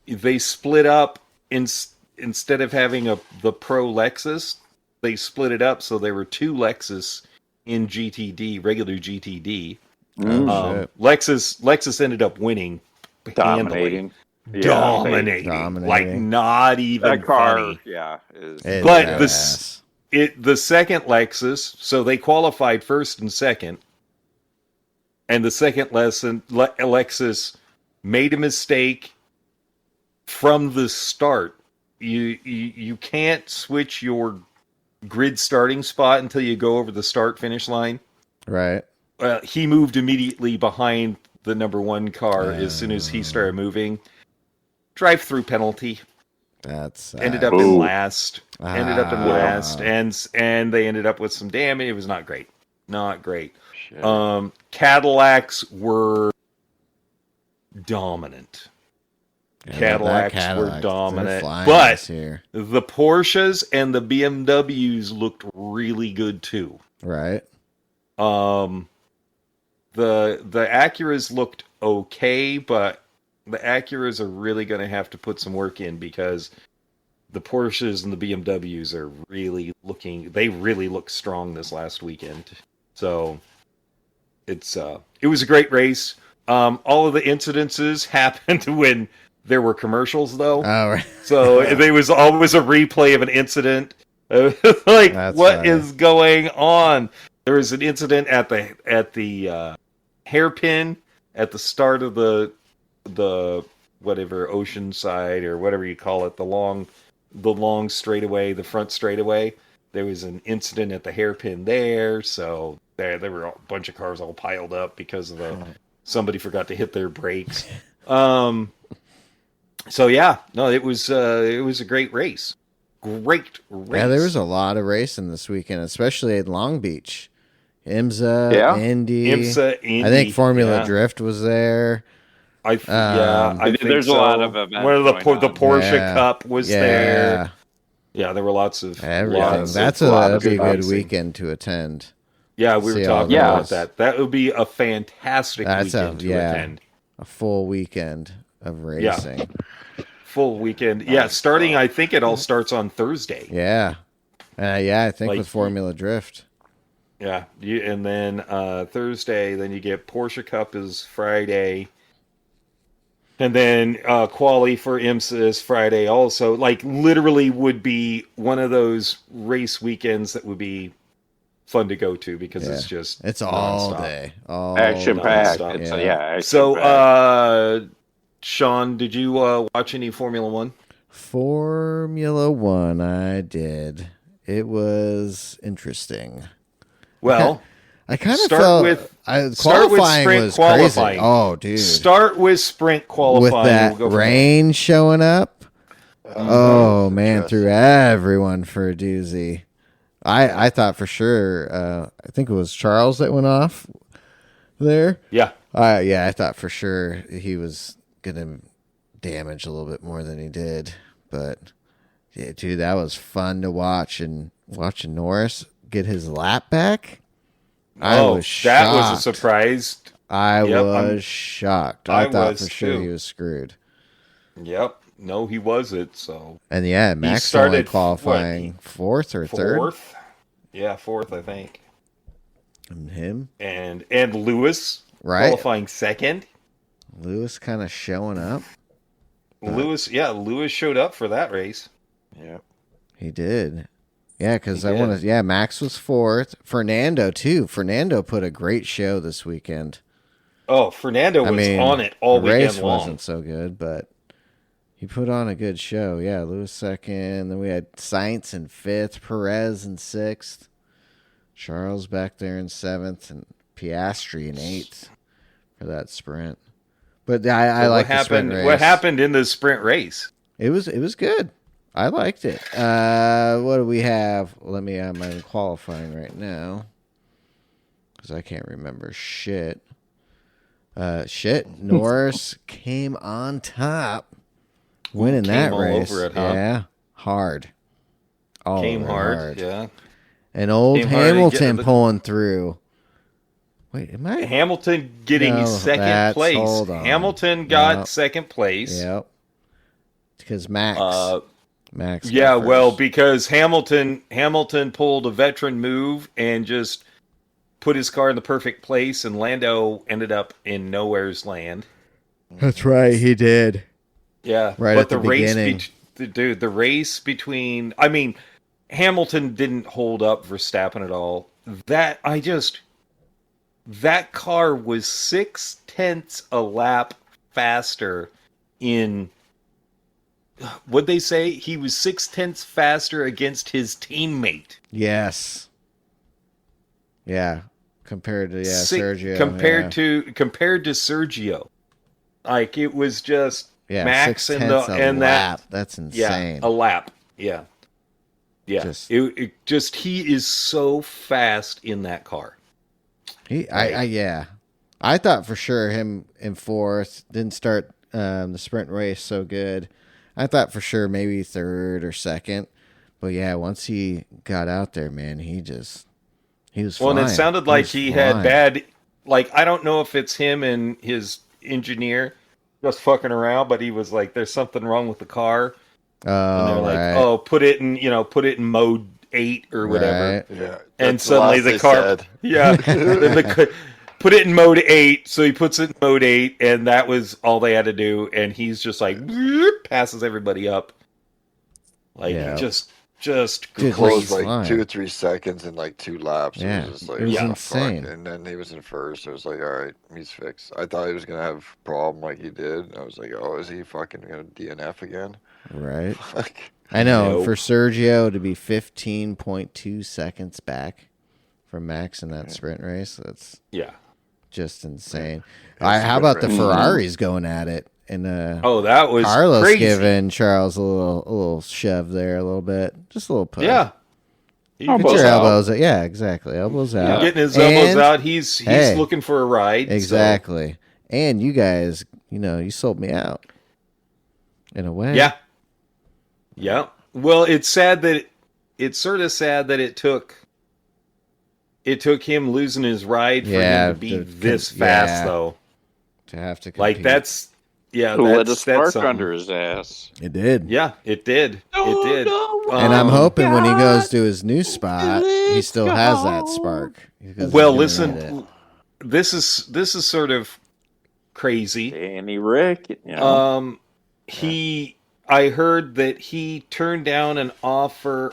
they split up instead of having the pro Lexus, they split it up so there were 2 Lexus in GTD, regular GTD. Lexus ended up winning. Dominating. Like not even that car, funny. But the second Lexus, so they qualified first and second, and the second Lexus made a mistake from the start. You can't switch your grid starting spot until you go over the start finish line. Right. He moved immediately behind the number 1 car as soon as he started moving. Drive-through penalty. That's ended up in last. And they ended up with some damage. It was not great. Not great. Cadillacs were dominant. Cadillacs were dominant, but the Porsches and the BMWs looked really good too. Right. The Acuras looked okay, but the Acuras are really going to have to put some work in because the Porsches and the BMWs are really they really look strong this last weekend. So it was a great race. All of the incidences happened when there were commercials, though. Oh, right. So there was always a replay of an incident. Like, That's what funny. is going on? There was an incident at the hairpin at the start of the whatever Oceanside or whatever you call it, the long straightaway, the front straightaway. There was an incident at the hairpin there, so there were a bunch of cars all piled up because of somebody forgot to hit their brakes. So yeah, no, it was a great race. Great race. Yeah, there was a lot of racing this weekend, especially at Long Beach. IMSA, Indy. I think Formula Drift was there. I think there's a lot of events. One of the Porsche Cup was there. Yeah, there were lots of everything. That'd be a good weekend to attend. Yeah, we were talking about that. That would be a fantastic weekend to attend. A full weekend of racing. Yeah. Full weekend. Yeah, starting, I think it all starts on Thursday. Yeah. I think with Formula Drift. Yeah, and then Thursday, then you get Porsche Cup is Friday. And then quali for IMSA is Friday also. Like, literally would be one of those race weekends that would be fun to go to because it's all nonstop. Day. Action-packed. So, Sean, did you watch any Formula One? Formula One, I did. It was interesting. Well, I kind of felt qualifying was crazy. Oh, dude! Start with sprint qualifying with that rain showing up. Oh man, threw everyone for a doozy. I thought for sure. I think it was Charles that went off there. Yeah. I thought for sure he was gonna damage a little bit more than he did, but yeah, dude, that was fun to watch and watching Norris get his lap back. I was shocked. That was a surprise. I was shocked. I thought for sure he was screwed. Yep. No, he wasn't. So. And yeah, Max started qualifying fourth or third. Yeah, fourth, I think. And him and Lewis qualifying second. Lewis kind of showing up. Lewis showed up for that race. Yeah, he did. Yeah, because Max was fourth. Fernando, too. Fernando put a great show this weekend. Oh, Fernando was on it all weekend long. The race wasn't so good, but he put on a good show. Yeah, Lewis second. Then we had Sainz in fifth, Perez in sixth, Charles back there in seventh, and Piastri in eighth for that sprint. But I like the sprint race. What happened in the sprint race? It was good. I liked it. What do we have? I'm qualifying right now because I can't remember shit. Norris came on top, winning that race. Over it, huh? Yeah, hard. Came hard. Yeah. And old Hamilton pulling through. Wait, Hamilton getting second place? Hamilton got second place. Yep. Because Max. Yeah, well, because Hamilton pulled a veteran move and just put his car in the perfect place, and Lando ended up in nowhere's land. That's right, he did. Yeah, right at the beginning. The race between, Hamilton didn't hold up Verstappen at all. That car was 0.6 a lap faster in. What'd they say? He was 0.6 faster against his teammate. Yes. Yeah. Compared to Sergio. Compared to Sergio. Like, it was just Max and that lap. That's insane. Yeah, a lap. Yeah. Yeah. He is so fast in that car. I thought for sure him in fourth, didn't start the sprint race so good. I thought for sure maybe third or second. But yeah, once he got out there, man, he just He was well, flying. and it sounded like he had bad. Like, I don't know if it's him and his engineer just fucking around, but he was like, "There's something wrong with the car," and they're like, "Oh, put it in mode 8 or whatever." Right. Yeah. And suddenly the car, put it in mode 8. So he puts it in mode 8, and that was all they had to do. And he's just like passes everybody up, like just He crazy. closed like 2 or 3 seconds in like 2 laps. Yeah, It was just like, it was what the insane. fuck? And then he was in first. I was like, all right, he's fixed. I thought he was gonna have a problem like he did. I was like, oh, is he fucking gonna DNF again? Right. Fuck. I know. Nope. For Sergio to be 15.2 seconds back from Max in that sprint race, that's just insane. How about the Ferraris going at it? And that was Carlos crazy. giving Charles a little shove there, a little bit, just a little push. Yeah. Put your elbows out. Yeah, exactly. Elbows out. Getting his elbows out. He's looking for a ride. Exactly. So. And you guys, you sold me out in a way. Yeah. Yeah. Well, it's sort of sad that it took him losing his ride for him to be this fast, though. To have to compete. Like, that's... Yeah, who lit a that's spark something. under his ass. It did. Yeah, it did. It did. And I'm hoping when he goes to his new spot, he still has that spark. Well, listen, this is sort of crazy. Danny Rick. I heard that he turned down an offer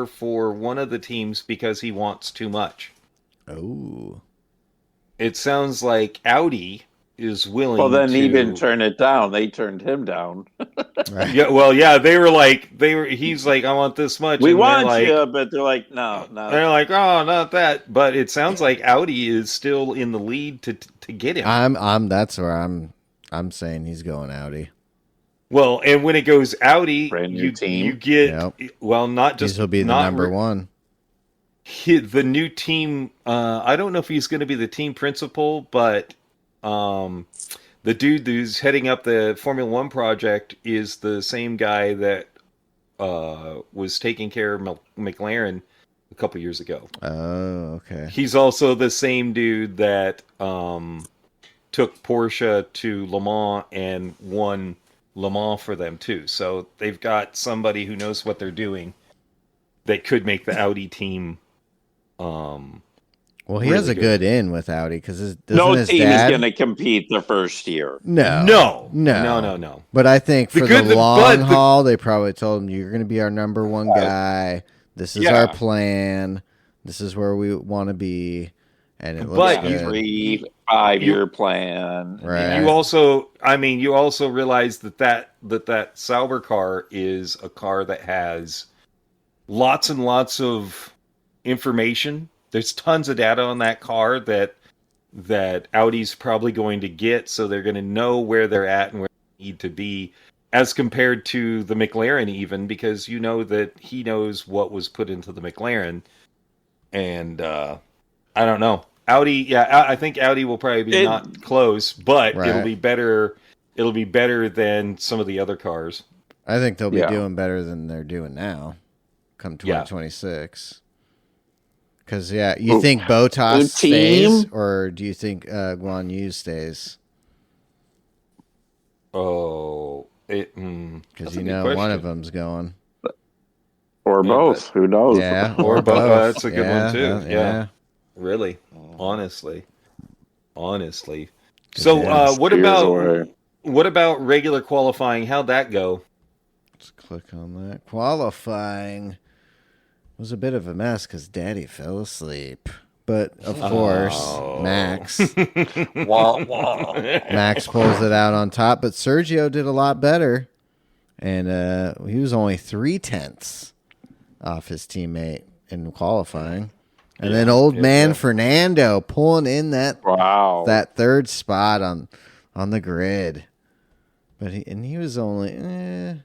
for one of the teams because he wants too much. Oh. It sounds like Audi is willing. Well, then he didn't turn it down. They turned him down. Right. Yeah. Well, yeah. He's like, I want this much. We want you, but they're like, no. They're like, oh, not that. But it sounds like Audi is still in the lead to get him. That's where I'm saying he's going Audi. Well, and when it goes Audi, you get not just he'll be the number one. The new team. I don't know if he's going to be the team principal, but the dude who's heading up the Formula One project is the same guy that was taking care of McLaren a couple years ago. Oh, okay. He's also the same dude that took Porsche to Le Mans and won Le Mans for them too. So they've got somebody who knows what they're doing that could make the Audi team. Well, he has a good in with Audi because no his team dad... is going to compete the first year. No. But I think for the long haul, they probably told him, "You're going to be our number one guy. This is our plan. This is where we want to be." And it looks good. 3-5-year plan. Right. You also realize that Sauber car is a car that has lots and lots of information. There's tons of data on that car that Audi's probably going to get, so they're going to know where they're at and where they need to be, as compared to the McLaren even, because that he knows what was put into the McLaren. And I don't know. Audi, I think Audi will probably be not close, but it'll be better. It'll be better than some of the other cars. I think they'll be doing better than they're doing now come 2026. Because, you think Bottas stays, or do you think Guan Yu stays? Oh, because one of them's going. Or both. Who knows? Yeah, or both. That's a good one, too. Yeah. Really. Honestly. So, what about regular qualifying? How'd that go? Let's click on that. Qualifying was a bit of a mess because Daddy fell asleep. But, of course, Max. Max pulls it out on top. But Sergio did a lot better. And he was only 0.3 off his teammate in qualifying. And then old man Fernando pulling in that third spot on the grid. But he was only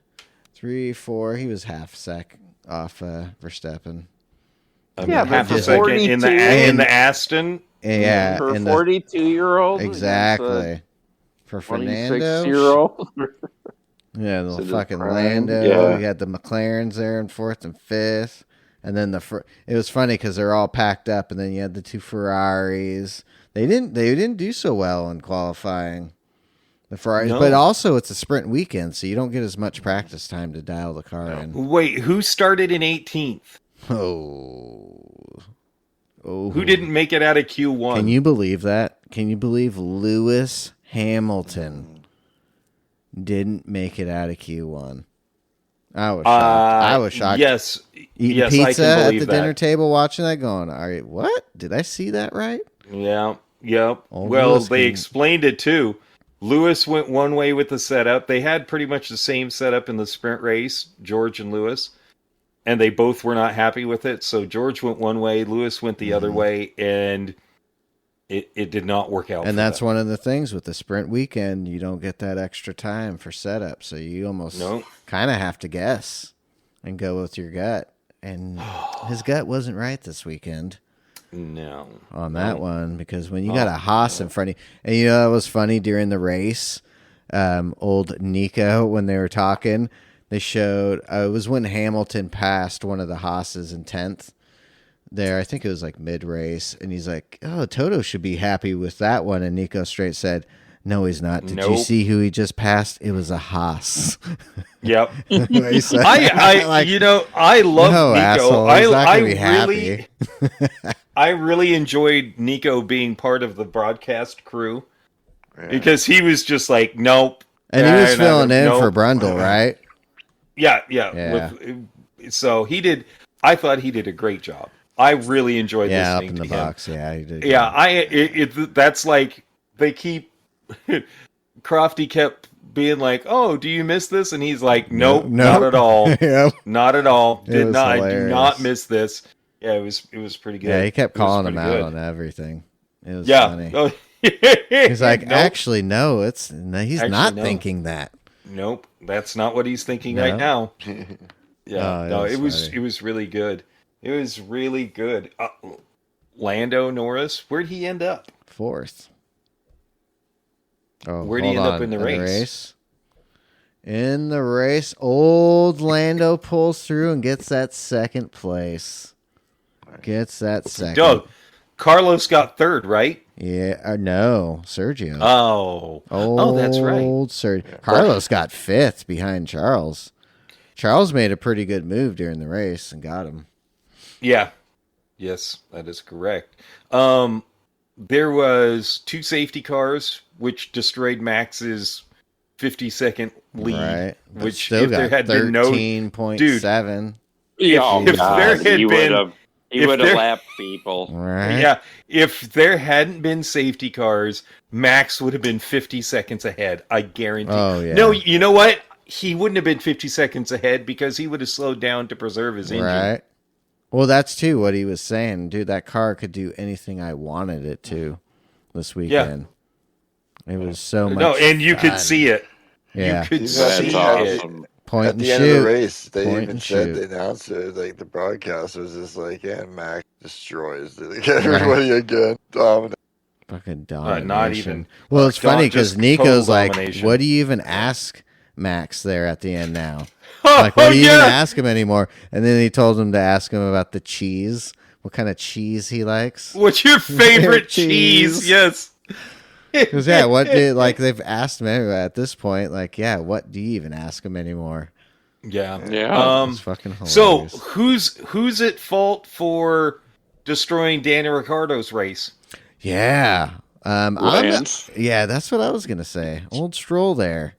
3, 4. He was half sec off Verstappen. Half a second in the Aston. Yeah, for 42-year-old. Exactly. For Fernando. 26-year-old. Yeah, the fucking Lando. Yeah. We had the McLarens there in 4th and 5th. And then it was funny because they're all packed up, and then you had the 2 Ferraris. They didn't do so well in qualifying. The Ferraris, but also it's a sprint weekend, so you don't get as much practice time to dial the car in. Wait, who started in 18th? Who didn't make it out of Q1? Can you believe that? Can you believe Lewis Hamilton didn't make it out of Q1? I was shocked. I was shocked. Yes. Eating pizza at the dinner table, watching that, going, all right, what? Did I see that right? Yeah. Yep. Well, they explained it too. Lewis went one way with the setup. They had pretty much the same setup in the sprint race, George and Lewis, and they both were not happy with it. So George went one way, Lewis went the other way, and it did not work out. And that's one of the things with the sprint weekend. You don't get that extra time for setup, so you almost kind of have to guess and go with your gut. And his gut wasn't right this weekend. No. On that one, because when you got a Haas in front of you, and you know, it was funny during the race, old Nico, when they were talking, they showed, it was when Hamilton passed one of the Haas's in 10th there. I think it was like mid-race, and he's like, oh, Toto should be happy with that one. And Nico straight said, no, he's not. Did you see who he just passed? It was a Haas. Yep. Said, I love Nico. Asshole, I really enjoyed Nico being part of the broadcast crew because he was just like, nope. And he was filling in for Brundle, right? Yeah. So he did. I thought he did a great job. I really enjoyed listening up in to the him. box. Yeah, he did. Yeah, that's like they keep. Crofty kept being like, "Oh, do you miss this?" And he's like, "Nope, not at all. Not at all. I do not miss this." Yeah, it was pretty good. Yeah, he kept calling him out on everything. It was funny. Oh, he's like, actually, no, he's not thinking that. Nope, that's not what he's thinking right now. It was really good. It was really good. Lando Norris, where'd he end up? 4th. Oh, where'd he end up in the race? In the race, old Lando pulls through and gets that 2nd place. Doug, Carlos got 3rd, right? Yeah, no, Sergio. That's right. Old Sergio. Carlos got 5th behind Charles. Charles made a pretty good move during the race and got him. Yeah. Yes, that is correct. There was 2 safety cars, which destroyed Max's 50-second lead. Right. Which, still if there had 13.7. He would have lapped people. Right. Yeah. If there hadn't been safety cars, Max would have been 50 seconds ahead. I guarantee. Oh, yeah. No, you know what? He wouldn't have been 50 seconds ahead because he would have slowed down to preserve his engine. Right. Well, that's too what he was saying. Dude, that car could do anything I wanted it to this weekend. Yeah. It was so much and you could see it. Yeah. You could see it. Point At and the shoot. end of the race, they Point even and said, shoot. they announced it, like the broadcast was just like, Max destroys everybody again. Dominant. Fucking domination. Not even. Well, it's funny because Nico's like, domination. what do you even ask Max there at the end now? Like, what do you even ask him anymore? And then he told him to ask him about the cheese. What kind of cheese he likes. What's your favorite cheese? Yes. Because, they've asked him at this point, what do you even ask him anymore? Yeah. It's fucking hilarious. So, who's at fault for destroying Daniel Ricciardo's race? Yeah. Lance? Yeah, that's what I was going to say. Old Stroll there.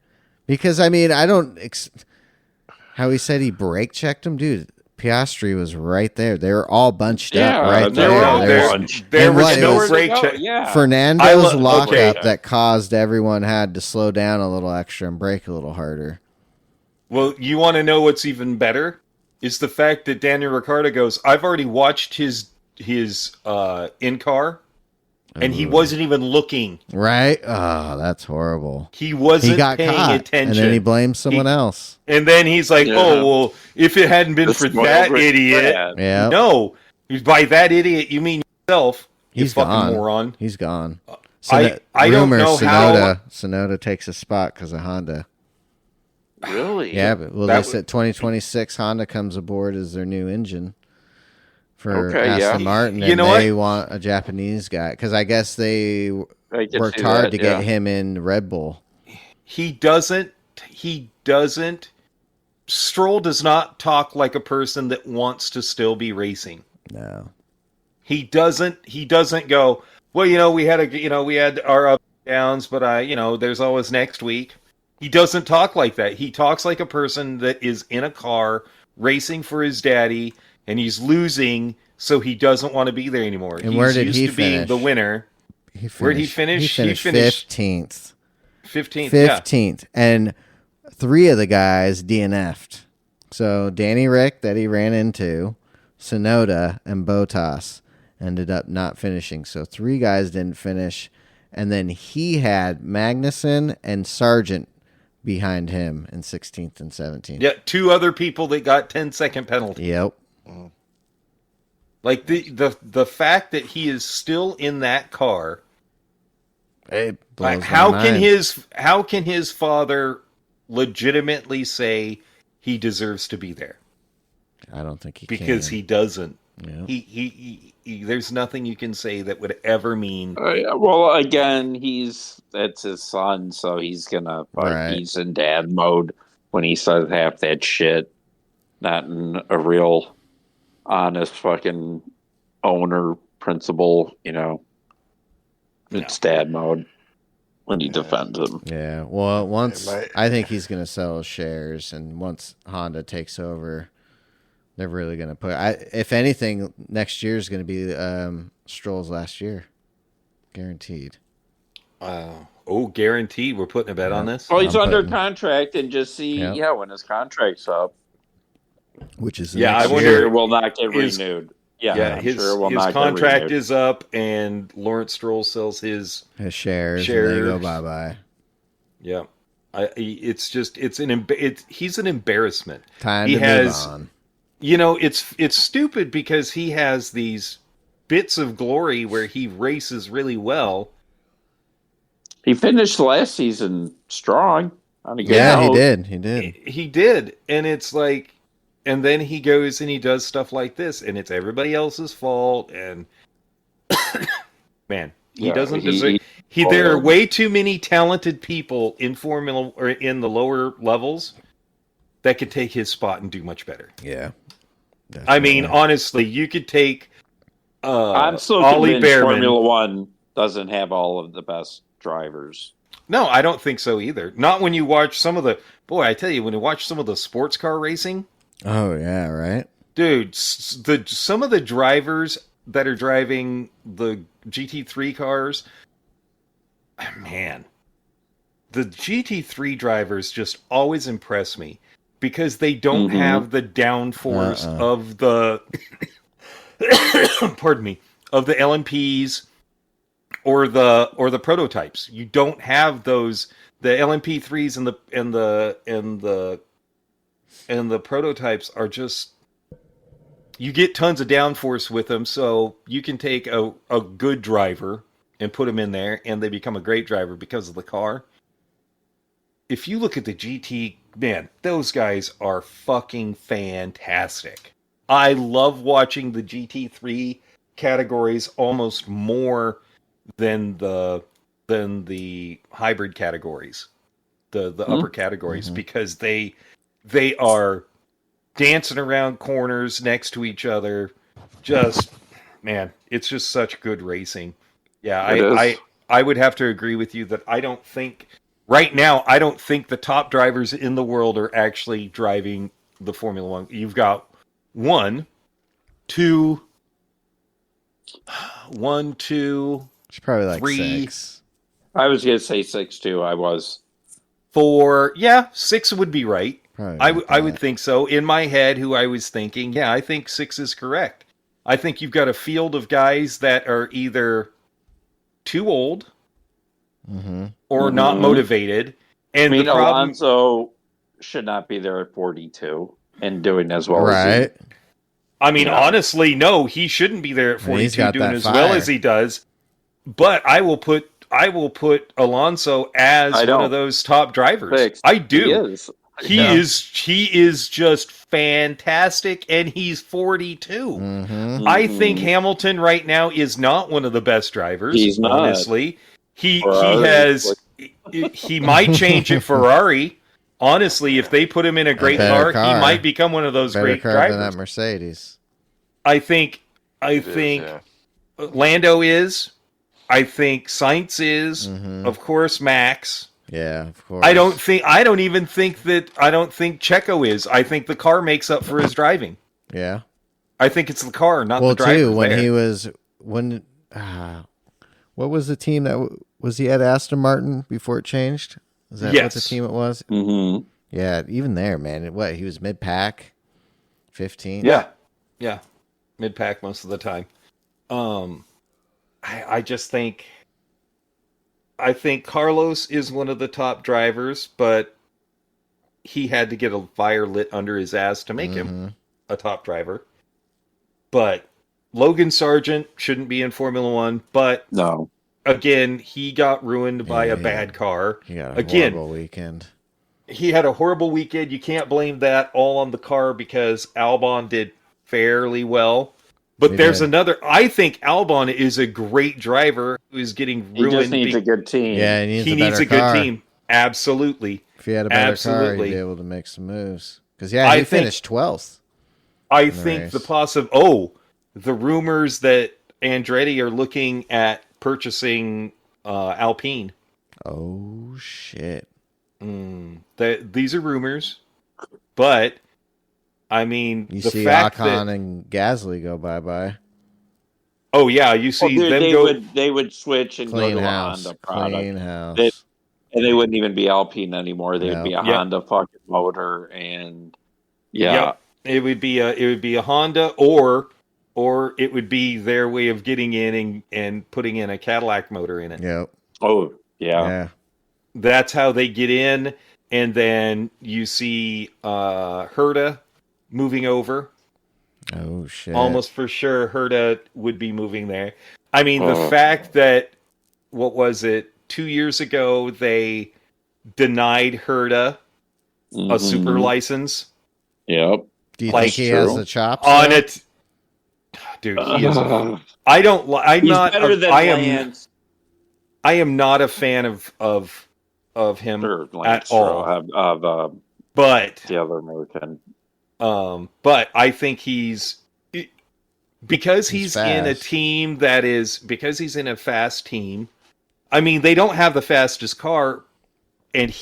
Because, I mean, I don't... how he said he brake checked him? Dude, Piastri was right there. They were all bunched up right there. There was no brake check. Yeah. Fernando's lockup that caused everyone had to slow down a little extra and brake a little harder. Well, you want to know what's even better? Is the fact that Daniel Ricciardo goes, I've already watched his in-car, and he wasn't even looking. Right? Oh, that's horrible. He wasn't got paying caught, attention. And then he blames someone else. And then he's like, oh, well, if it hadn't been for that idiot. Yeah. No. By that idiot, you mean yourself, you fucking gone. moron. He's gone. I don't know how... Sonoda takes a spot because of Honda. Really? Yeah, but they said 2026 Honda comes aboard as their new engine. for Aston Martin, and they want a Japanese guy because I guess they worked hard to get him in Red Bull. He doesn't. Stroll does not talk like a person that wants to still be racing. No. He doesn't go, well, we had our ups and downs, but there's always next week. He doesn't talk like that. He talks like a person that is in a car racing for his daddy, and he's losing, so he doesn't want to be there anymore. And where did he finish? Being the winner. Where did he finish? He finished 15th. 15th. Yeah. And 3 of the guys DNF'd. So Danny Rick that he ran into, Tsunoda, and Bottas ended up not finishing. So 3 guys didn't finish. And then he had Magnussen and Sargent behind him in 16th and 17th. Yeah, 2 other people that got 10-second penalty. Yep. Like the fact that he is still in that car. How can his father legitimately say he deserves to be there? I don't think he because can. He doesn't. Yep. He there's nothing you can say that would ever mean. Well, again, that's his son, so he's gonna he's in dad mode when he says half that shit, not in a real honest fucking owner principle, It's dad mode when he defends him. Yeah, well, I think he's going to sell his shares, and once Honda takes over, they're really going to put... if anything, next year is going to be Stroll's last year. Guaranteed. Guaranteed? We're putting a bet on this? Well, he's under contract, and just see, when his contract's up. Which is I wonder year, it will not get renewed. His contract is up, and Lawrence Stroll sells his shares. And they go bye-bye. Yeah. He's an embarrassment. Time to move on. It's stupid because he has these bits of glory where he races really well. He finished last season strong. On a good note. He did. And it's like, and then he goes and he does stuff like this, and it's everybody else's fault. And man, he doesn't deserve. There are way too many talented people in Formula or in the lower levels that could take his spot and do much better. Yeah, definitely. I mean, honestly, you could take. I'm still convinced Formula One doesn't have all of the best drivers. No, I don't think so either. Not when you watch some of the. Boy, I tell you, when you watch some of the sports car racing. Oh, yeah, right? Dude, some of the drivers that are driving the GT3 cars, man, the GT3 drivers just always impress me because they don't have the downforce of the, pardon me, of the LMPs or the prototypes. You don't have those, the LMP3s and the prototypes are just, you get tons of downforce with them, so you can take a good driver and put them in there, and they become a great driver because of the car. If you look at the GT, man, those guys are fucking fantastic. I love watching the GT3 categories almost more than the hybrid categories, the upper categories, because they are dancing around corners next to each other. Just, man, it's just such good racing. Yeah, I would have to agree with you that I don't think the top drivers in the world are actually driving the Formula One. You've got one, two. It's probably like 3. 6. I was going to say 6 too. I was 4. Yeah, 6 would be right. Probably I would think so. In my head, who I was thinking, I think 6 is correct. I think you've got a field of guys that are either too old or not motivated. And the problem, Alonso should not be there at 42 and doing as well as he. I mean, honestly, no, he shouldn't be there at 42 doing as well as he does. But I will put Alonso as one of those top drivers. I do. He is. He is just fantastic, and he's 42. Mm-hmm. I think Hamilton right now is not one of the best drivers. He's not. Honestly, he might change at Ferrari. Honestly, if they put him in a great car, he might become one of those great drivers. Than that Mercedes. I think Lando is. I think Sainz is. Mm-hmm. Of course, Max. Yeah, of course. I don't think Checo is. I think the car makes up for his driving. Yeah. I think it's the car, not the driver. Too, what was the team that was he at Aston Martin before it changed? Is that what the team it was? Mm-hmm. Yeah, even there, man. He was mid-pack, 15. Yeah, mid-pack most of the time. I just think. I think Carlos is one of the top drivers, but he had to get a fire lit under his ass to make him a top driver. But Logan Sargent shouldn't be in Formula One, but no. Again, he got ruined by a bad car. He had a horrible weekend. He had a horrible weekend. You can't blame that all on the car because Albon did fairly well. But I think Albon is a great driver who is getting ruined. He just needs a good team. Yeah, he needs a good team. Absolutely. If he had a better car, he'd be able to make some moves. Because, he finished 12th. I think the rumors that Andretti are looking at purchasing Alpine. Oh, shit. These are rumors, but I mean, you see Ocon and Gasly go bye-bye. Oh yeah, you see them They would switch and go to a Honda product. Clean house. And they wouldn't even be Alpine anymore. They would be a Honda fucking motor, and it would be a Honda, or it would be their way of getting in and putting in a Cadillac motor in it. Yep. Oh yeah. That's how they get in, and then you see Herta moving over. Oh, shit. Almost for sure Herta would be moving there. I mean, the fact that, 2 years ago, they denied Herta a super license. Yep. Do you think he has the chops? On it. Dude, he is. I am not a fan of him at all. But the other American. But I think because he's in a team because he's in a fast team. I mean, they don't have the fastest car, and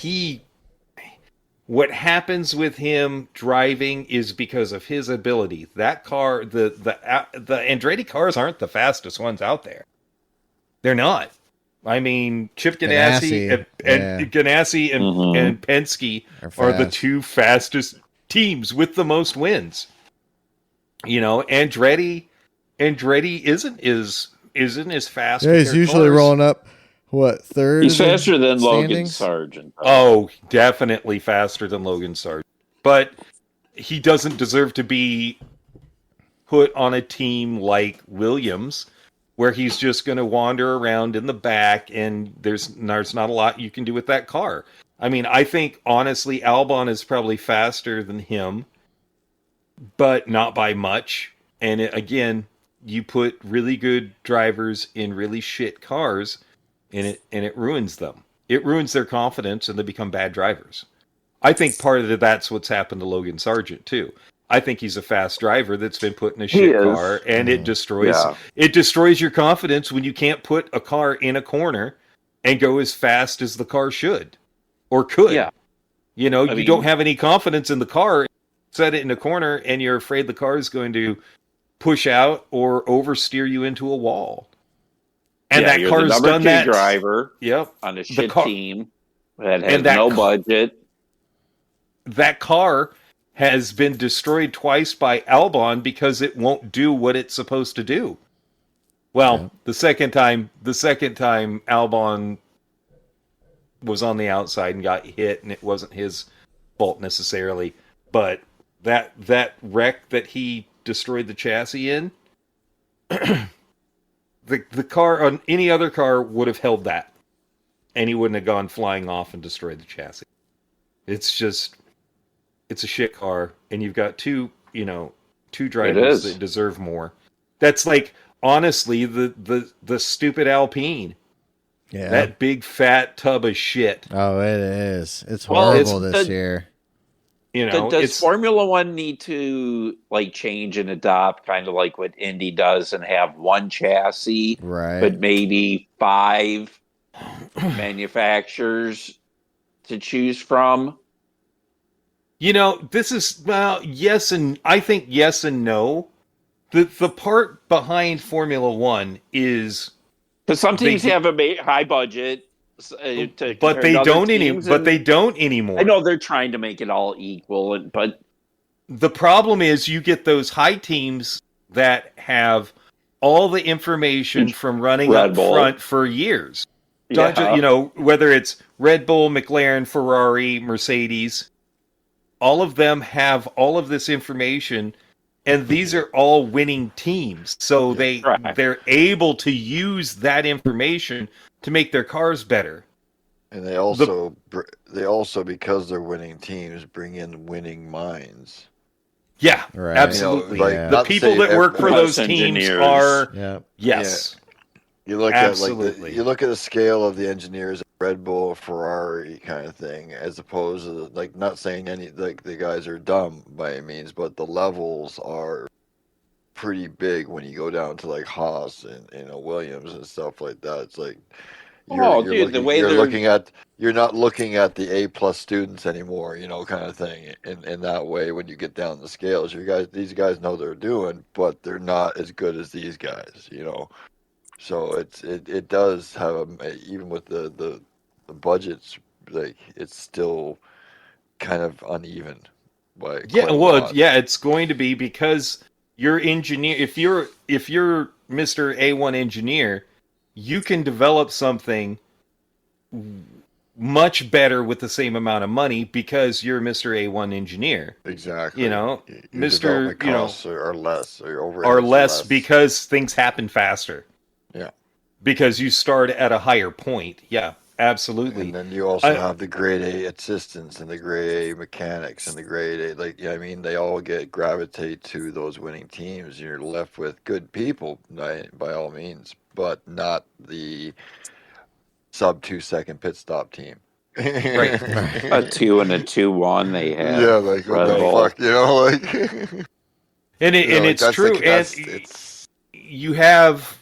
what happens with him driving is because of his ability. That car, the Andretti cars aren't the fastest ones out there. They're not. I mean, Chip Ganassi and Penske are the two fastest teams with the most wins. Andretti isn't as fast. Yeah, he's usually rolling up. Third? He's faster than Logan Sargent. Oh, definitely faster than Logan Sargent. But he doesn't deserve to be put on a team like Williams, where he's just going to wander around in the back, and there's not a lot you can do with that car. I mean, I think, honestly, Albon is probably faster than him, but not by much. And again, you put really good drivers in really shit cars, and it ruins them. It ruins their confidence, and they become bad drivers. I think part of that's what's happened to Logan Sargent, too. I think he's a fast driver that's been put in a shit car, and it destroys your confidence when you can't put a car in a corner and go as fast as the car should or could. Yeah. You don't have any confidence in the car, set it in a corner, and you're afraid the car is going to push out or oversteer you into a wall. And that car's done that. Driver on a shit team that has no budget. That car has been destroyed twice by Albon because it won't do what it's supposed to do. Well, the second time Albon was on the outside and got hit, and it wasn't his fault necessarily, but that wreck that he destroyed the chassis in, the car on any other car would have held that, and he wouldn't have gone flying off and destroyed the chassis. It's just it's a shit car, and you've got two drivers that deserve more. That's like, honestly, the stupid Alpine. Yeah. That big fat tub of shit. Oh, it is. It's horrible this year. Does Formula One need to like change and adopt kind of like what Indy does and have one chassis, right? But maybe 5 manufacturers to choose from? This is, well, yes, and I think yes and no. The part behind Formula One is because some teams have a high budget, but they don't anymore. I know they're trying to make it all equal, but the problem is you get those high teams that have all the information from running up front for years. Whether it's Red Bull, McLaren, Ferrari, Mercedes, all of them have all of this information, and these are all winning teams. So they're able to use that information to make their cars better. And they also because they're winning teams, bring in winning minds. Yeah, right. Absolutely. The people that work for those teams are yes. You look at you look at the scale of the engineers at Red Bull, Ferrari kind of thing, as opposed to like, not saying the guys are dumb by any means, but the levels are pretty big when you go down to like Haas and Williams and stuff like that. It's like you're not looking at the A+ students anymore, kind of thing. In that way, when you get down the scales, these guys know they're doing, but they're not as good as these guys, So it does have even with the budgets, like it's still kind of uneven. It's going to be because your engineer, if you're Mr. A1 engineer, you can develop something much better with the same amount of money because you're Mr. A1 engineer. Exactly. Mr. costs are less, or less because things happen faster. Yeah. Because you start at a higher point. Yeah, absolutely. And then you also have the grade A assistants and the grade A mechanics and the grade A, they all gravitate to those winning teams. You're left with good people by all means, but not the sub 2-second pit stop team. Right. A 2 and a 2-1 they have. Yeah, like what the fuck, And it's true. You have.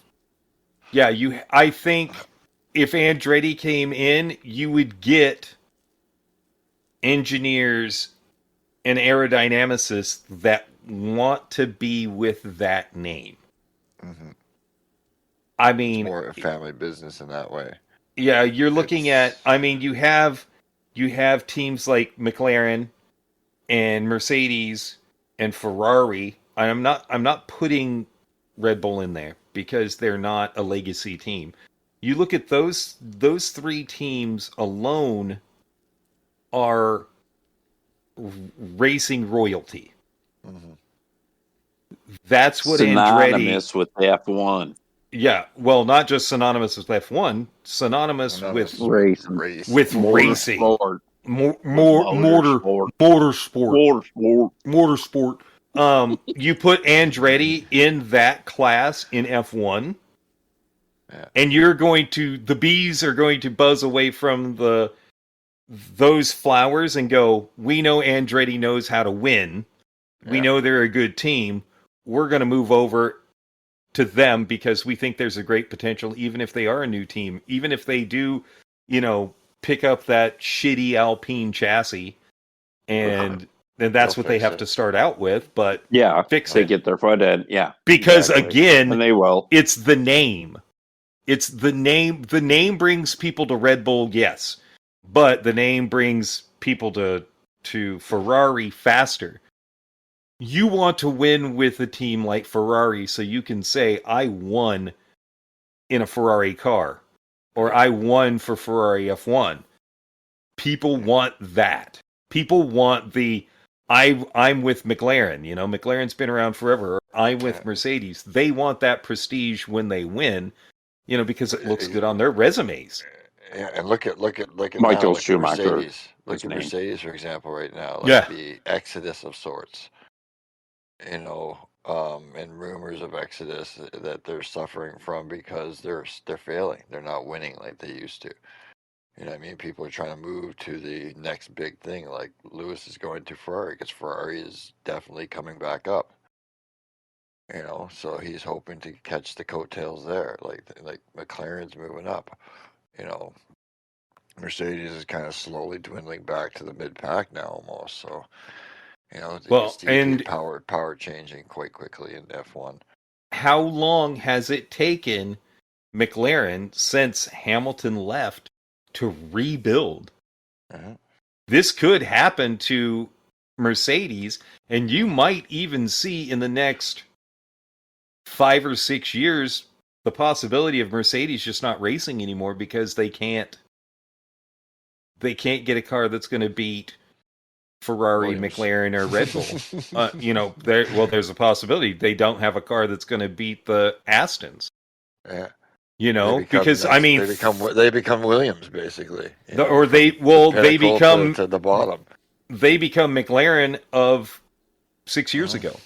Yeah, I think if Andretti came in, you would get engineers and aerodynamicists that want to be with that name. Mm-hmm. It's more a family business in that way. Yeah, you're looking at. You have teams like McLaren and Mercedes and Ferrari. I'm not putting Red Bull in there because they're not a legacy team. You look at those 3 teams alone are racing royalty. Mm-hmm. That's what synonymous with F1. Yeah, well, not just synonymous with F1, synonymous with racing. With racing. Motorsport. You put Andretti in that class in F1, and the bees are going to buzz away from those flowers and go, we know Andretti knows how to win. Yeah. We know they're a good team. We're going to move over to them because we think there's a great potential, even if they are a new team, even if they do, pick up that shitty Alpine chassis and that's what they have to start out with, but fix it. Get their foot in. Yeah. Because again, and they will. It's the name. It's the name. The name brings people to Red Bull, yes. But the name brings people to Ferrari faster. You want to win with a team like Ferrari so you can say, I won in a Ferrari car. Or I won for Ferrari F1. People want that. People want I'm with McLaren. McLaren's been around forever. I'm with Mercedes. They want that prestige when they win, because it looks good on their resumes. And look at Michael now, Schumacher. Mercedes. Look at Mercedes, for example, right now. Yeah. The exodus of sorts. And rumors of exodus that they're suffering from because they're failing. They're not winning like they used to. You know what I mean? People are trying to move to the next big thing, like Lewis is going to Ferrari, because Ferrari is definitely coming back up. So he's hoping to catch the coattails there, like McLaren's moving up. Mercedes is kind of slowly dwindling back to the mid pack now, almost. So, power changing quite quickly in F1. How long has it taken McLaren since Hamilton left to rebuild? Uh-huh. This could happen to Mercedes, and you might even see in the next 5 or 6 years the possibility of Mercedes just not racing anymore because they can't get a car that's going to beat Ferrari, Williams. McLaren, or Red Bull. There's a possibility they don't have a car that's going to beat the Astons. Yeah. Because they become Williams basically, they become to the bottom. They become McLaren of 6 years ago.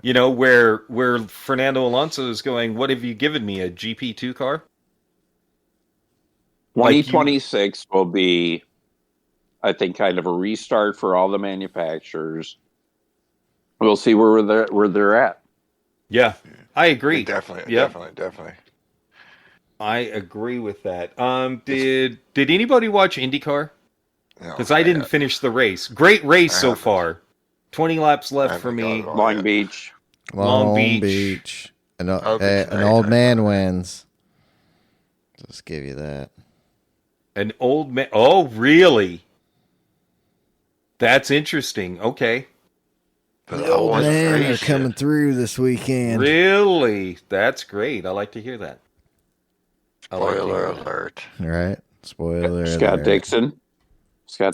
Yeah. Where Fernando Alonso is going, what have you given me, a GP2 car? 2026 will be, I think, kind of a restart for all the manufacturers. We'll see where they're at. Yeah, I agree. Definitely. I agree with that. Did anybody watch IndyCar? Because I didn't finish the race. Great race so far. 20 laps left for me. Long Beach. Long Beach. An old man wins. Just give you that. An old man. Oh, really? That's interesting. Okay. The old men are coming through this weekend. Really? That's great. I like to hear that. Spoiler alert. Right? Spoiler alert. Scott Dixon. I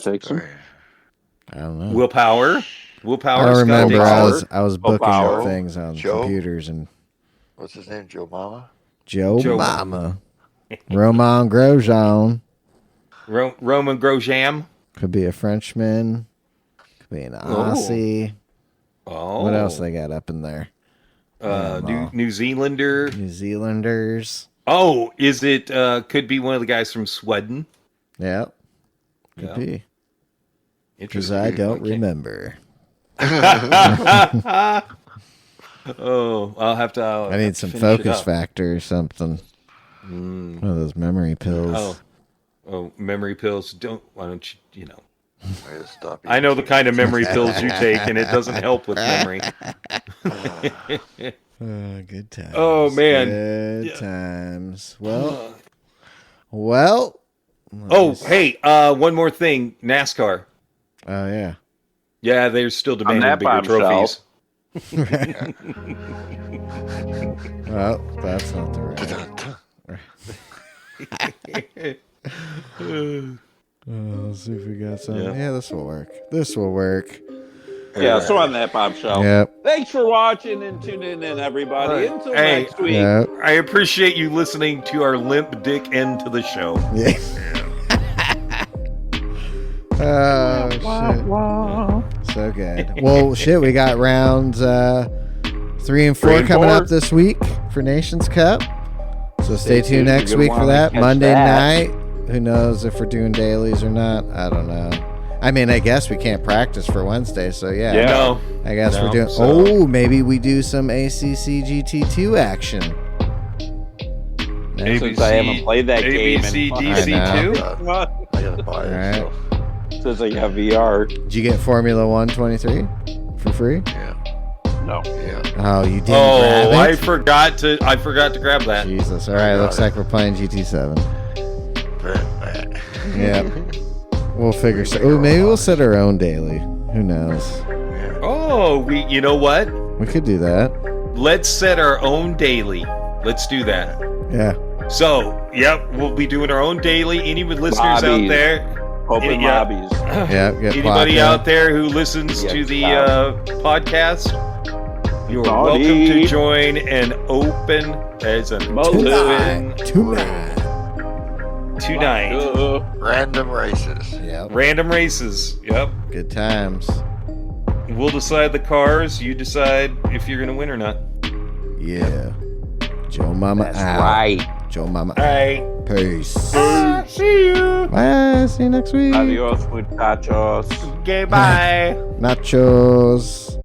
don't know. Willpower. I remember I was booking up things on computers and. What's his name? Joe Mama. Joe Mama. Romain Grosjean. Roman Grosjean. Could be a Frenchman. Could be an Aussie. Oh. What else they got up in there? New Zealander. New Zealanders. Oh, is it? Could be one of the guys from Sweden. Yep. Could be. Because I don't remember. Oh, I'll have to. I need some Focus Factor or something. One of those memory pills. Oh, memory pills. Why don't you? I know the kind of memory pills you take, and it doesn't help with memory. Good times. Oh man, good times. Well. Oh, hey, one more thing. NASCAR. Oh yeah. Yeah, they're still demanding bigger trophies. Well, that's not the right. Let's see if we got something. Yeah, this will work. Yeah, so on that bombshell. Yep. Thanks for watching and tuning in, everybody. Until next week. Yep. I appreciate you listening to our limp dick end to the show. Yeah. Oh, shit. So good. Well, shit, we got rounds 3 and 4 coming up this week for Nations Cup. So stay tuned next week for that. Monday night. Who knows if we're doing dailies or not? I don't know. I mean, I guess we can't practice for Wednesday, so yeah. No. I guess we're doing... So. Oh, maybe we do some ACC GT2 action. Since I haven't played that game in DC2? I gotta buy it. All right. Since I have VR. Did you get Formula 1 23 for free? Yeah. No. Yeah. Oh, you didn't grab it? I forgot to grab that. Jesus. All right, looks like we're playing GT7. Yeah. We'll figure maybe we'll set our own daily. Who knows? Oh, you know what? We could do that. Let's set our own daily. Let's do that. Yeah. So, we'll be doing our own daily. Any listeners out there? Open lobbies. Yeah. Anybody out there who listens to the podcast, you're welcome to join an open tonight. tonight. Random races. Yep. Random races. Yep. Good times. We'll decide the cars. You decide if you're going to win or not. Yeah. Joe Mama That's out. right. Joe Mama All right. Peace. See you. Bye. See you next week. Adios, muchachos. Okay, bye. Nachos.